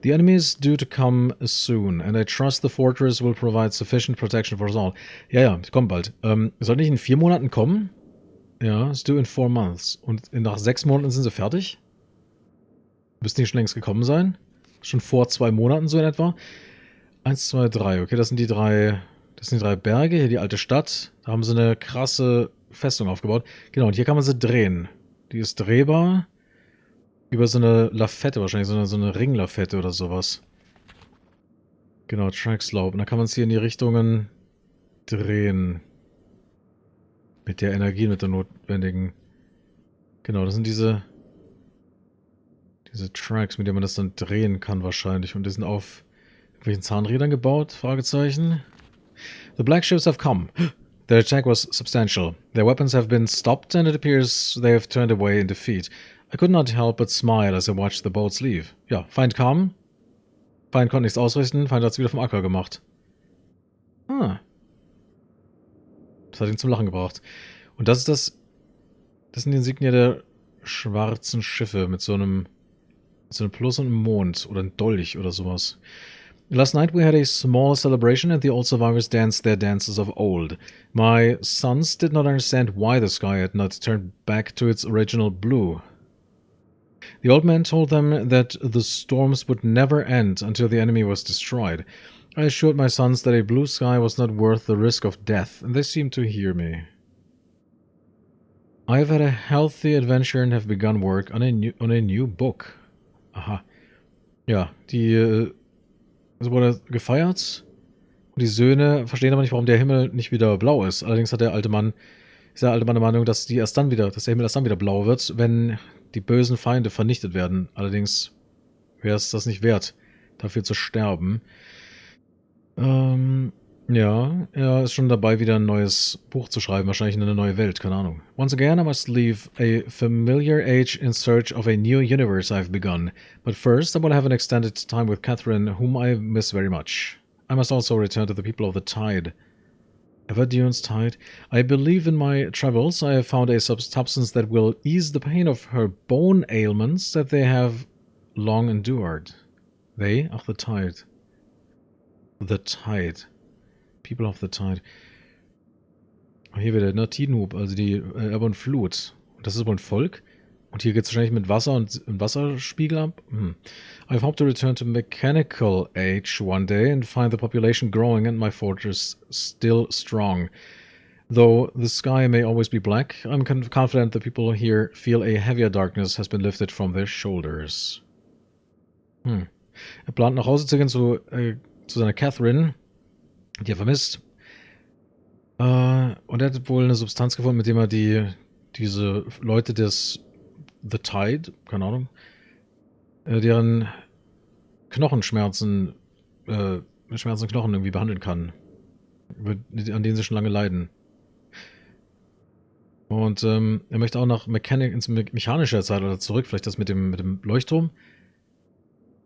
The enemy is due to come soon, and I trust the fortress will provide sufficient protection for us all. Ja, die kommen bald. Soll nicht in 4 Monaten kommen? Ja, it's due in 4 months. Und nach 6 Monaten sind sie fertig? Müssten die schon längst gekommen sein? Schon vor 2 Monaten so in etwa? 1, 2, 3. Okay, das sind die drei Berge. Hier die alte Stadt. Da haben sie eine krasse Festung aufgebaut. Genau, und hier kann man sie drehen. Die ist drehbar. Über so eine Lafette wahrscheinlich, so eine Ringlafette oder sowas. Genau, Track Slope. Und dann kann man es hier in die Richtungen drehen. Mit der Energie, mit der notwendigen. Genau, das sind diese Tracks, mit denen man das dann drehen kann wahrscheinlich. Und die sind auf irgendwelchen Zahnrädern gebaut? Fragezeichen. The black ships have come. Their attack was substantial. Their weapons have been stopped and it appears they have turned away in defeat. I could not help but smile as I watched the boats leave. Ja, Feind kam. Feind konnte nichts ausrichten. Feind hat es wieder vom Acker gemacht. Ah. Das hat ihn zum Lachen gebracht. Und das sind die Insignien der schwarzen Schiffe mit so einem Plus und einem Mond oder ein Dolch oder sowas. Last night we had a small celebration and the old survivors danced their dances of old. My sons did not understand why the sky had not turned back to its original blue. The old man told them that the storms would never end until the enemy was destroyed. I assured my sons that a blue sky was not worth the risk of death, and they seemed to hear me. I have had a healthy adventure and have begun work on a new book. Aha. Ja, es wurde gefeiert und die Söhne verstehen aber nicht, warum der Himmel nicht wieder blau ist. Allerdings ist der alte Mann der Meinung, dass der Himmel erst dann wieder blau wird, wenn die bösen Feinde vernichtet werden. Allerdings wäre es das nicht wert, dafür zu sterben. Ja, er ist schon dabei, wieder ein neues Buch zu schreiben, wahrscheinlich in eine neue Welt, keine Ahnung. Once again, I must leave a familiar age in search of a new universe I've begun. But first, I will have an extended time with Catherine, whom I miss very much. I must also return to the people of the Tide. Everdune's Tide. I believe in my travels I have found a substance that will ease the pain of her bone ailments that they have long endured. They? Ach, the Tide. The Tide. People of the Tide. Hier wieder, ne? Tidenhub, also die Ebbe und Flut. Und das ist wohl ein Volk. Und hier geht es wahrscheinlich mit Wasser und Wasserspiegel ab. I hope to return to mechanical age one day and find the population growing and my fortress still strong. Though the sky may always be black, I'm confident the people here feel a heavier darkness has been lifted from their shoulders. Er plant nach Hause zu gehen zu seiner Catherine, die er vermisst. Und er hat wohl eine Substanz gefunden, mit dem er diese Leute des The Tide, keine Ahnung, deren Knochenschmerzen, Schmerzen Knochen irgendwie behandeln kann, an denen sie schon lange leiden. Und er möchte auch ins mechanische Zeitalter zurück, vielleicht das mit dem Leuchtturm.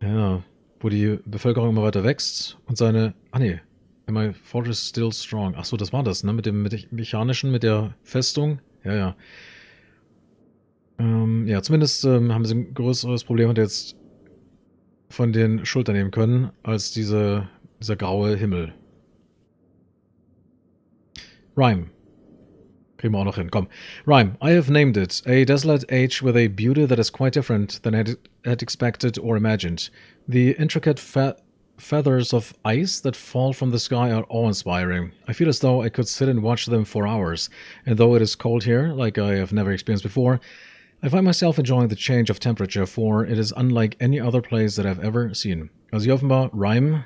Ja, wo die Bevölkerung immer weiter wächst und my fortress still strong. Ach so, das war das, ne? Mit dem mechanischen, mit der Festung. Ja. Ja, zumindest haben sie ein größeres Problem und jetzt von den Schultern nehmen können, als diese Dieser graue Himmel. Rhyme. Kriegen wir auch noch hin. Komm. Rhyme. I have named it. A desolate age with a beauty that is quite different than I had expected or imagined. The intricate feathers of ice that fall from the sky are awe-inspiring. I feel as though I could sit and watch them for hours. And though it is cold here, like I have never experienced before, I find myself enjoying the change of temperature, for it is unlike any other place that I've ever seen. Also hier offenbar, Rhyme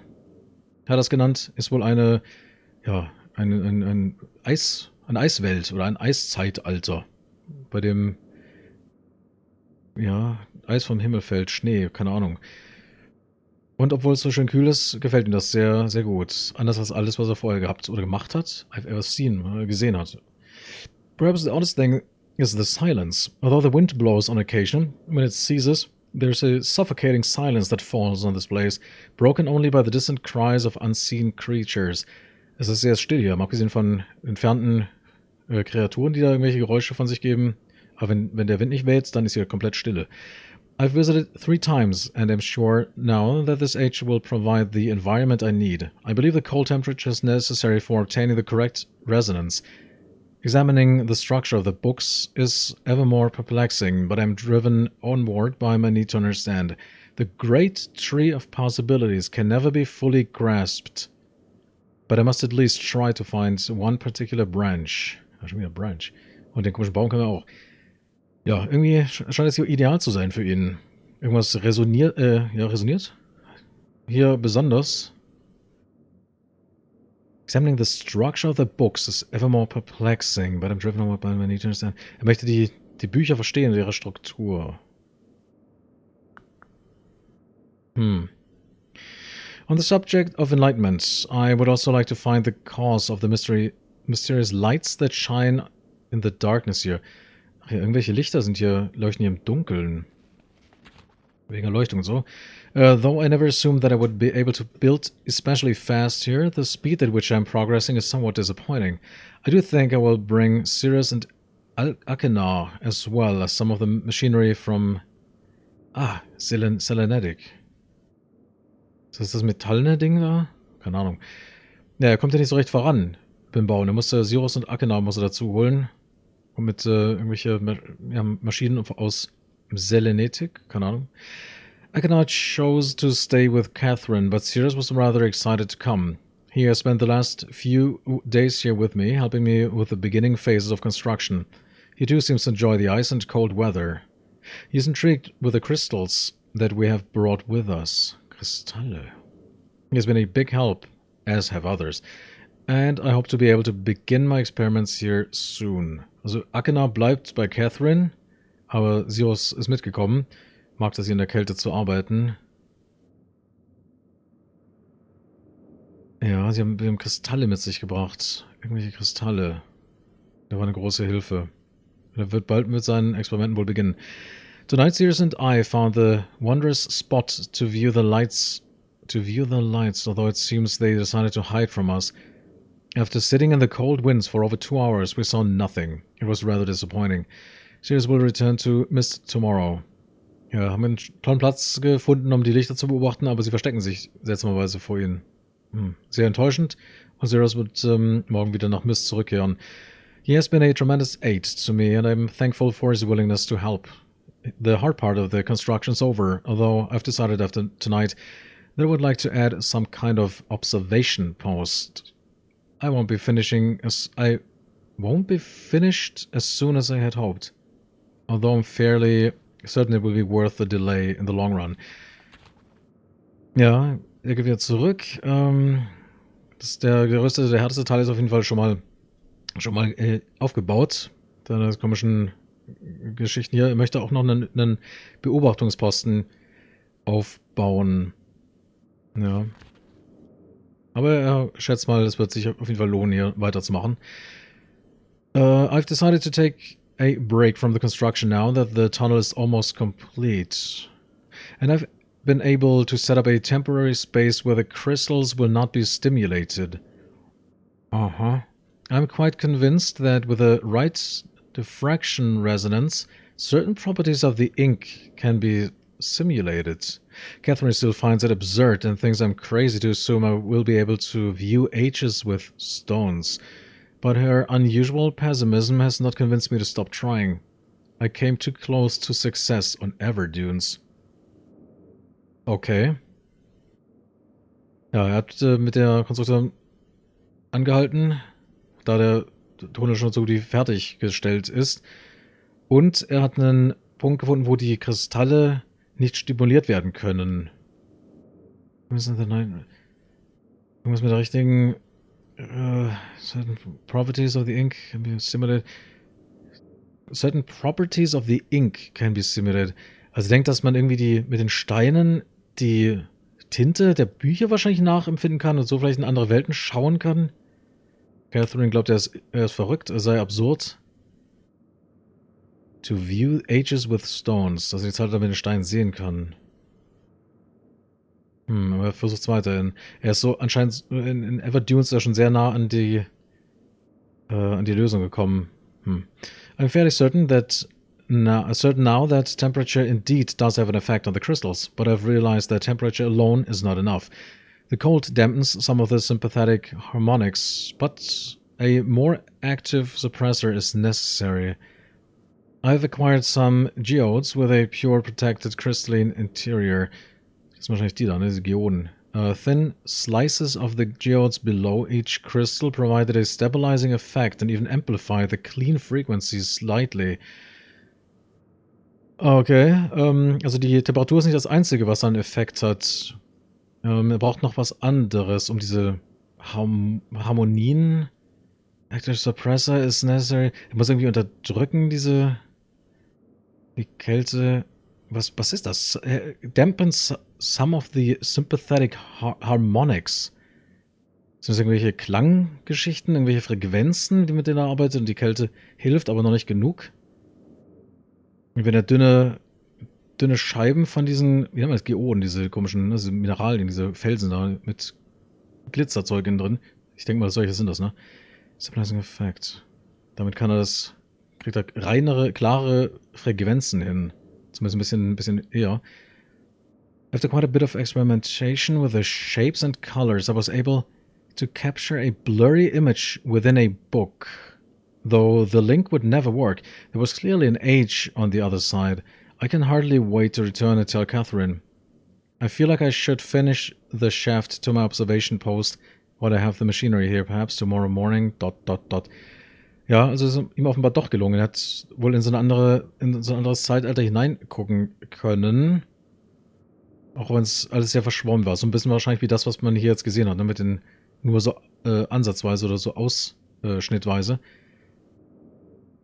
hat das genannt, ist wohl eine, ja, eine Eiswelt oder ein Eiszeitalter, bei dem, ja, Eis vom Himmel fällt, Schnee, keine Ahnung. Und obwohl es so schön kühl ist, gefällt ihm das sehr, sehr gut. Anders als alles, was er vorher gehabt oder gemacht hat, I've ever seen, gesehen hat. Perhaps the oddest thing is the silence. Although the wind blows on occasion, when it ceases, there's a suffocating silence that falls on this place, broken only by the distant cries of unseen creatures. Es ist sehr still hier, mal abgesehen von entfernten Kreaturen, die da irgendwelche Geräusche von sich geben. Aber wenn der Wind nicht weht, dann ist hier komplett Stille. I've visited 3 times, and am sure now that this age will provide the environment I need. I believe the cold temperature is necessary for obtaining the correct resonance. Examining the structure of the books is ever more perplexing, but I'm driven onward by my need to understand. The great tree of possibilities can never be fully grasped, but I must at least try to find one particular branch. Ja, schon wieder Branch. Und den komischen Baum können wir auch. Ja, irgendwie scheint es hier ideal zu sein für ihn. Irgendwas resoniert, resoniert? Hier besonders. Examining the structure of the books is ever more perplexing, but I'm driven onward by my need to understand. Er möchte die Bücher verstehen, ihre Struktur. On the subject of enlightenment, I would also like to find the cause of the mysterious lights that shine in the darkness here. Ach ja, irgendwelche Lichter leuchten hier im Dunkeln. Wegen Erleuchtung und so. Though I never assumed that I would be able to build especially fast here, the speed at which I'm progressing is somewhat disappointing. I do think I will bring Sirius and Akenar as well as some of the machinery from... Selenetic. Ist das metallene Ding da? Keine Ahnung. Ja, er kommt ja nicht so recht voran beim Bauen. Er musste Sirius und Akenar dazu holen. Und mit irgendwelche Maschinen aus Selenetic, keine Ahnung. Akenar chose to stay with Catherine, but Sirius was rather excited to come. He has spent the last few days here with me, helping me with the beginning phases of construction. He too seems to enjoy the ice and cold weather. He is intrigued with the crystals that we have brought with us. Kristalle. He has been a big help, as have others, and I hope to be able to begin my experiments here soon. Also Akenar bleibt bei Catherine, aber Sirius ist mitgekommen. Mag das hier in der Kälte zu arbeiten. Ja, sie haben Kristalle mit sich gebracht. Irgendwelche Kristalle. Das war eine große Hilfe. Er wird bald mit seinen Experimenten wohl beginnen. Tonight, Sirius and I found the wondrous spot to view the lights, although it seems they decided to hide from us. After sitting in the cold winds for over 2 hours, we saw nothing. It was rather disappointing. Sirius will return to Myst tomorrow. Ja, haben einen tollen Platz gefunden, um die Lichter zu beobachten, aber sie verstecken sich seltsamerweise vor ihnen. Sehr enttäuschend. Und Sirius wird morgen wieder nach Myst zurückkehren. He has been a tremendous aid to me, and I'm thankful for his willingness to help. The hard part of the construction's over, although I've decided after tonight that I would like to add some kind of observation post. I won't be finished as soon as I had hoped, although I'm fairly certain it will be worth the delay in the long run. Ja, er geht wieder zurück. Der härteste Teil ist auf jeden Fall schon mal aufgebaut. Deine komischen Geschichten hier. Er möchte auch noch einen Beobachtungsposten aufbauen. Ja. Aber er schätzt mal, es wird sich auf jeden Fall lohnen, hier weiterzumachen. I've decided to take a break from the construction now that the tunnel is almost complete. And I've been able to set up a temporary space where the crystals will not be stimulated. I'm quite convinced that with the right diffraction resonance, certain properties of the ink can be simulated. Catherine still finds it absurd and thinks I'm crazy to assume I will be able to view ages with stones. But her unusual pessimism has not convinced me to stop trying. I came too close to success on Everdunes. Okay. Ja, er hat mit der Konstruktion angehalten, da der Tunnel schon so gut wie fertiggestellt ist. Und er hat einen Punkt gefunden, wo die Kristalle nicht stimuliert werden können. Irgendwas mit der richtigen certain properties of the ink can be simulated. Certain properties of the ink can be simulated. Also ich denke, dass man irgendwie mit den Steinen die Tinte der Bücher wahrscheinlich nachempfinden kann und so vielleicht in andere Welten schauen kann. Catherine glaubt, er ist verrückt, er sei absurd. To view ages with stones, dass er die Zeitalter mit den Steinen sehen kann. Aber er versucht es weiterhin. Er ist so anscheinend in Everdunes ist er schon sehr nah an die Lösung gekommen. I'm fairly certain now that temperature indeed does have an effect on the crystals, but I've realized that temperature alone is not enough. The cold dampens some of the sympathetic harmonics, but a more active suppressor is necessary. I've acquired some geodes with a pure protected crystalline interior. Das sind wahrscheinlich die da, ne? Diese Geoden. Thin slices of the geodes below each crystal provided a stabilizing effect and even amplified the clean frequencies slightly. Okay, also die Temperatur ist nicht das Einzige, was einen Effekt hat. Er braucht noch was anderes, um diese Harmonien. Active Suppressor is necessary. Er muss irgendwie unterdrücken, die Kälte. Was ist das? Dampens some of the sympathetic harmonics. Sind das irgendwelche Klanggeschichten, irgendwelche Frequenzen, mit denen er arbeitet und die Kälte hilft, aber noch nicht genug? Und wenn er dünne Scheiben von diesen, wie nennt man das, Geoden, diese komischen, diese Mineralien, diese Felsen da mit Glitzerzeug innen drin. Ich denke mal, solche sind das, ne? Stabilizing Effect. Damit kriegt er reinere, klare Frequenzen hin. Zumindest ein bisschen eher. After quite a bit of experimentation with the shapes and colors, I was able to capture a blurry image within a book. Though the link would never work, there was clearly an age on the other side. I can hardly wait to return and tell Catherine. I feel like I should finish the shaft to my observation post while I have the machinery here, perhaps tomorrow morning, ... Ja, also ist ihm offenbar doch gelungen. Er hat wohl in so ein anderes Zeitalter hineingucken können. Auch wenn es alles sehr verschwommen war. So ein bisschen wahrscheinlich wie das, was man hier jetzt gesehen hat, ne? Mit den nur so ansatzweise oder so ausschnittweise.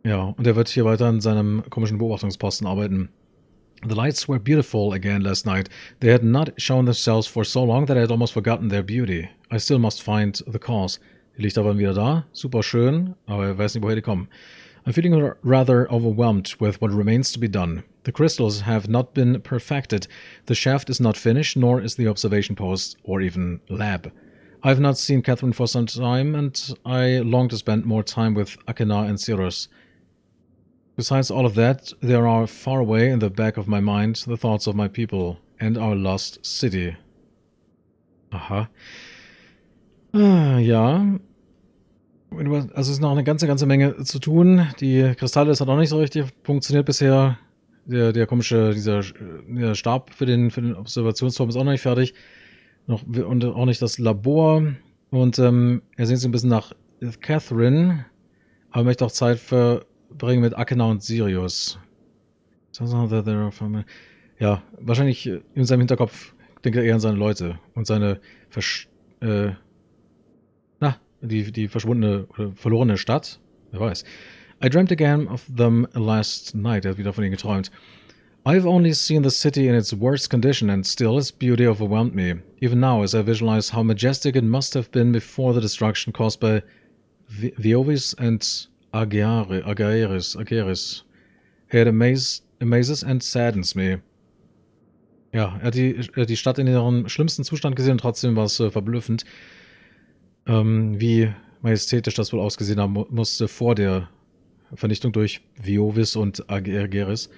Ja, und er wird hier weiter an seinem komischen Beobachtungsposten arbeiten. The lights were beautiful again last night. They had not shown themselves for so long that I had almost forgotten their beauty. I still must find the cause. Die Lichter waren wieder da, super schön, aber er weiß nicht, woher die kommen. I'm feeling rather overwhelmed with what remains to be done. The crystals have not been perfected, the shaft is not finished, nor is the observation post, or even lab. I've not seen Catherine for some time, and I long to spend more time with Akena and Cyrus. Besides all of that, there are far away in the back of my mind the thoughts of my people and our lost city. Aha. Ja. Also es ist noch eine ganze Menge zu tun. Die Kristalle, das hat auch nicht so richtig funktioniert bisher. Der Stab für den Observationsturm ist auch noch nicht fertig. Und auch nicht das Labor. Und er sehnt sich ein bisschen nach Catherine, aber möchte auch Zeit verbringen mit Akena und Sirius. Ja, wahrscheinlich in seinem Hinterkopf denkt er eher an seine Leute und seine die verschwundene oder verlorene Stadt. Wer weiß. I dreamt again of them last night. Er hat wieder von ihnen geträumt. I've only seen the city in its worst condition, and still its beauty overwhelmed me. Even now, as I visualize how majestic it must have been before the destruction caused by Viovis and Ageris. It amazes and saddens me. Ja, er hat die Stadt in ihrem schlimmsten Zustand gesehen und trotzdem war es verblüffend, wie majestätisch das wohl ausgesehen haben musste vor der Vernichtung durch Viovis und Ageris.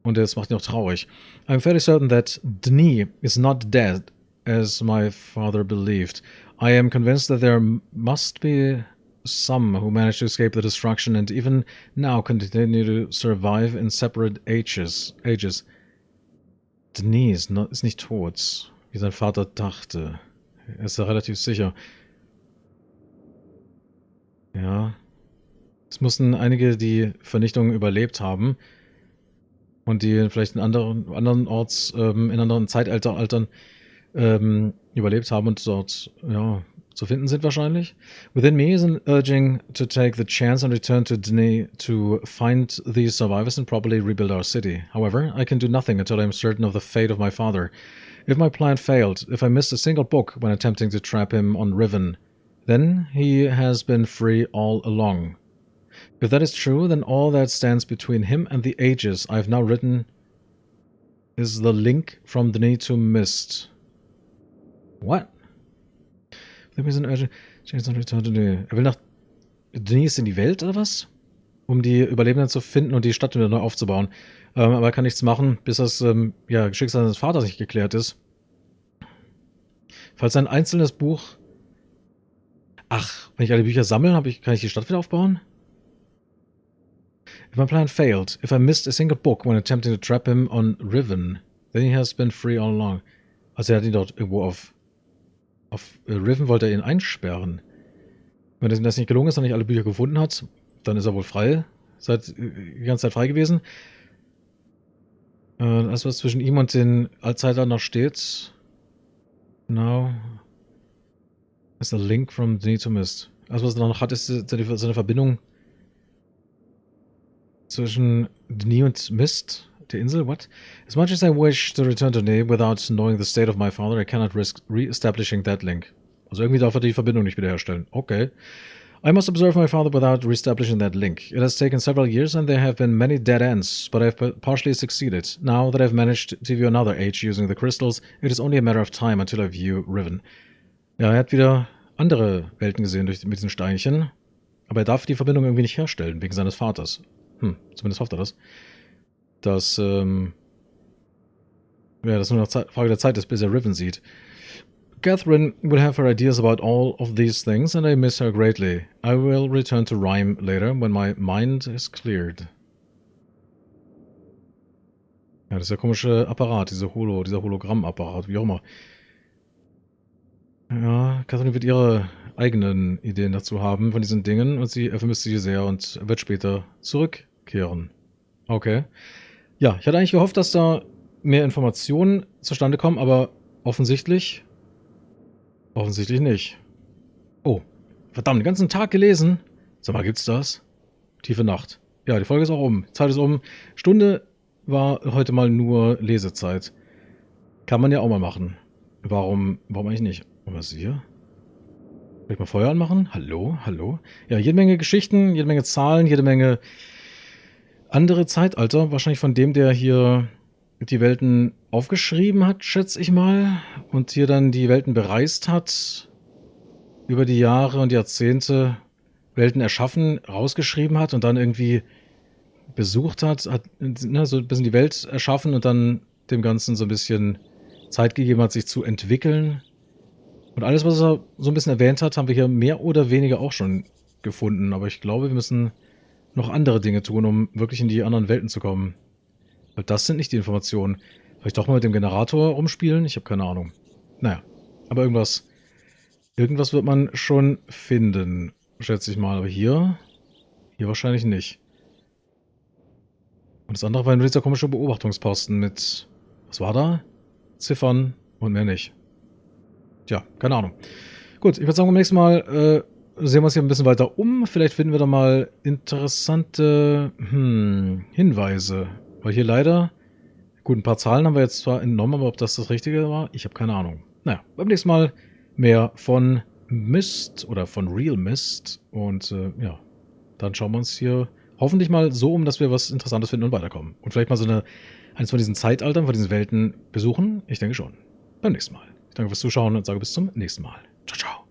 Und das macht ihn auch traurig. I'm fairly certain that Dni is not dead, as my father believed. I am convinced that there must be some who managed to escape the destruction and even now continue to survive in separate ages. Dni ist nicht tot, wie sein Vater dachte. Er ist da relativ sicher. Ja. Es mussten einige die Vernichtung überlebt haben und die vielleicht in anderen Zeitaltern überlebt haben und dort ja, zu finden sind wahrscheinlich. Within me is an urging to take the chance and return to Dni to find these survivors and properly rebuild our city. However, I can do nothing until I am certain of the fate of my father. If my plan failed, if I missed a single book when attempting to trap him on Riven, then he has been free all along. If that is true, then all that stands between him and the ages I've now written is the link from Dni to Myst. What? Er will nach Dni in die Welt, oder was? Um die Überlebenden zu finden und die Stadt wieder neu aufzubauen. Aber er kann nichts machen, bis das Schicksal seines Vaters nicht geklärt ist. Falls ein einzelnes Buch... Ach, wenn ich alle Bücher sammle, kann ich die Stadt wieder aufbauen? If my plan failed, if I missed a single book when attempting to trap him on Riven, then he has been free all along. Also er hat ihn dort irgendwo auf Riven wollte er ihn einsperren. Wenn ihm das nicht gelungen ist und nicht alle Bücher gefunden hat, dann ist er wohl frei. Die ganze Zeit frei gewesen. Das, was zwischen ihm und den Zeitaltern noch steht. Now. Ist der Link from Dni to Myst. Das, was er noch hat, ist seine Verbindung zwischen Dni und Myst, der Insel. What? As much as I wish to return to Dni without knowing the state of my father, I cannot risk re-establishing that link. Also irgendwie darf er die Verbindung nicht wiederherstellen. Okay. I must observe my father without re-establishing that link. It has taken several years and there have been many dead ends, but I've partially succeeded. Now that I've managed to view another age using the crystals, it is only a matter of time until I view Riven. Ja, er hat wieder andere Welten gesehen mit diesen Steinchen, aber er darf die Verbindung irgendwie nicht herstellen, wegen seines Vaters. Zumindest hofft er das. Dass, das nur noch Frage der Zeit ist, bis er Riven sieht. Catherine will have her ideas about all of these things, and I miss her greatly. I will return to Rhyme later, when my mind is cleared. Ja, das ist der komische Apparat, dieser Hologrammapparat, wie auch immer. Ja, Catherine wird ihre eigenen Ideen dazu haben von diesen Dingen und sie vermisst sie sehr und wird später zurückkehren. Okay. Ja, ich hatte eigentlich gehofft, dass da mehr Informationen zustande kommen, aber offensichtlich nicht. Oh, verdammt, den ganzen Tag gelesen. Sag mal, gibt's das? Tiefe Nacht. Ja, die Folge ist auch um. Zeit ist um. Stunde war heute mal nur Lesezeit. Kann man ja auch mal machen. Warum eigentlich nicht? Und was ist hier? Soll ich mal Feuer anmachen? Hallo? Hallo? Ja, jede Menge Geschichten, jede Menge Zahlen, jede Menge andere Zeitalter. Wahrscheinlich von dem, der hier die Welten aufgeschrieben hat, schätze ich mal. Und hier dann die Welten bereist hat. Über die Jahre und Jahrzehnte Welten erschaffen, rausgeschrieben hat und dann irgendwie besucht hat so ein bisschen die Welt erschaffen und dann dem Ganzen so ein bisschen Zeit gegeben hat, sich zu entwickeln. Und alles, was er so ein bisschen erwähnt hat, haben wir hier mehr oder weniger auch schon gefunden. Aber ich glaube, wir müssen noch andere Dinge tun, um wirklich in die anderen Welten zu kommen. Weil das sind nicht die Informationen. Vielleicht doch mal mit dem Generator rumspielen? Ich habe keine Ahnung. Naja, aber irgendwas wird man schon finden, schätze ich mal. Aber hier wahrscheinlich nicht. Und das andere war nur dieser komische Beobachtungsposten mit, was war da? Ziffern und mehr nicht. Tja, keine Ahnung. Gut, ich würde sagen, beim nächsten Mal sehen wir uns hier ein bisschen weiter um. Vielleicht finden wir da mal interessante Hinweise. Weil hier leider, gut, ein paar Zahlen haben wir jetzt zwar entnommen, aber ob das Richtige war, ich habe keine Ahnung. Naja, beim nächsten Mal mehr von Myst oder von realMyst. Und ja, dann schauen wir uns hier hoffentlich mal so um, dass wir was Interessantes finden und weiterkommen. Und vielleicht mal eines von diesen Zeitaltern, von diesen Welten besuchen. Ich denke schon. Beim nächsten Mal. Ich danke fürs Zuschauen und sage bis zum nächsten Mal. Ciao, ciao.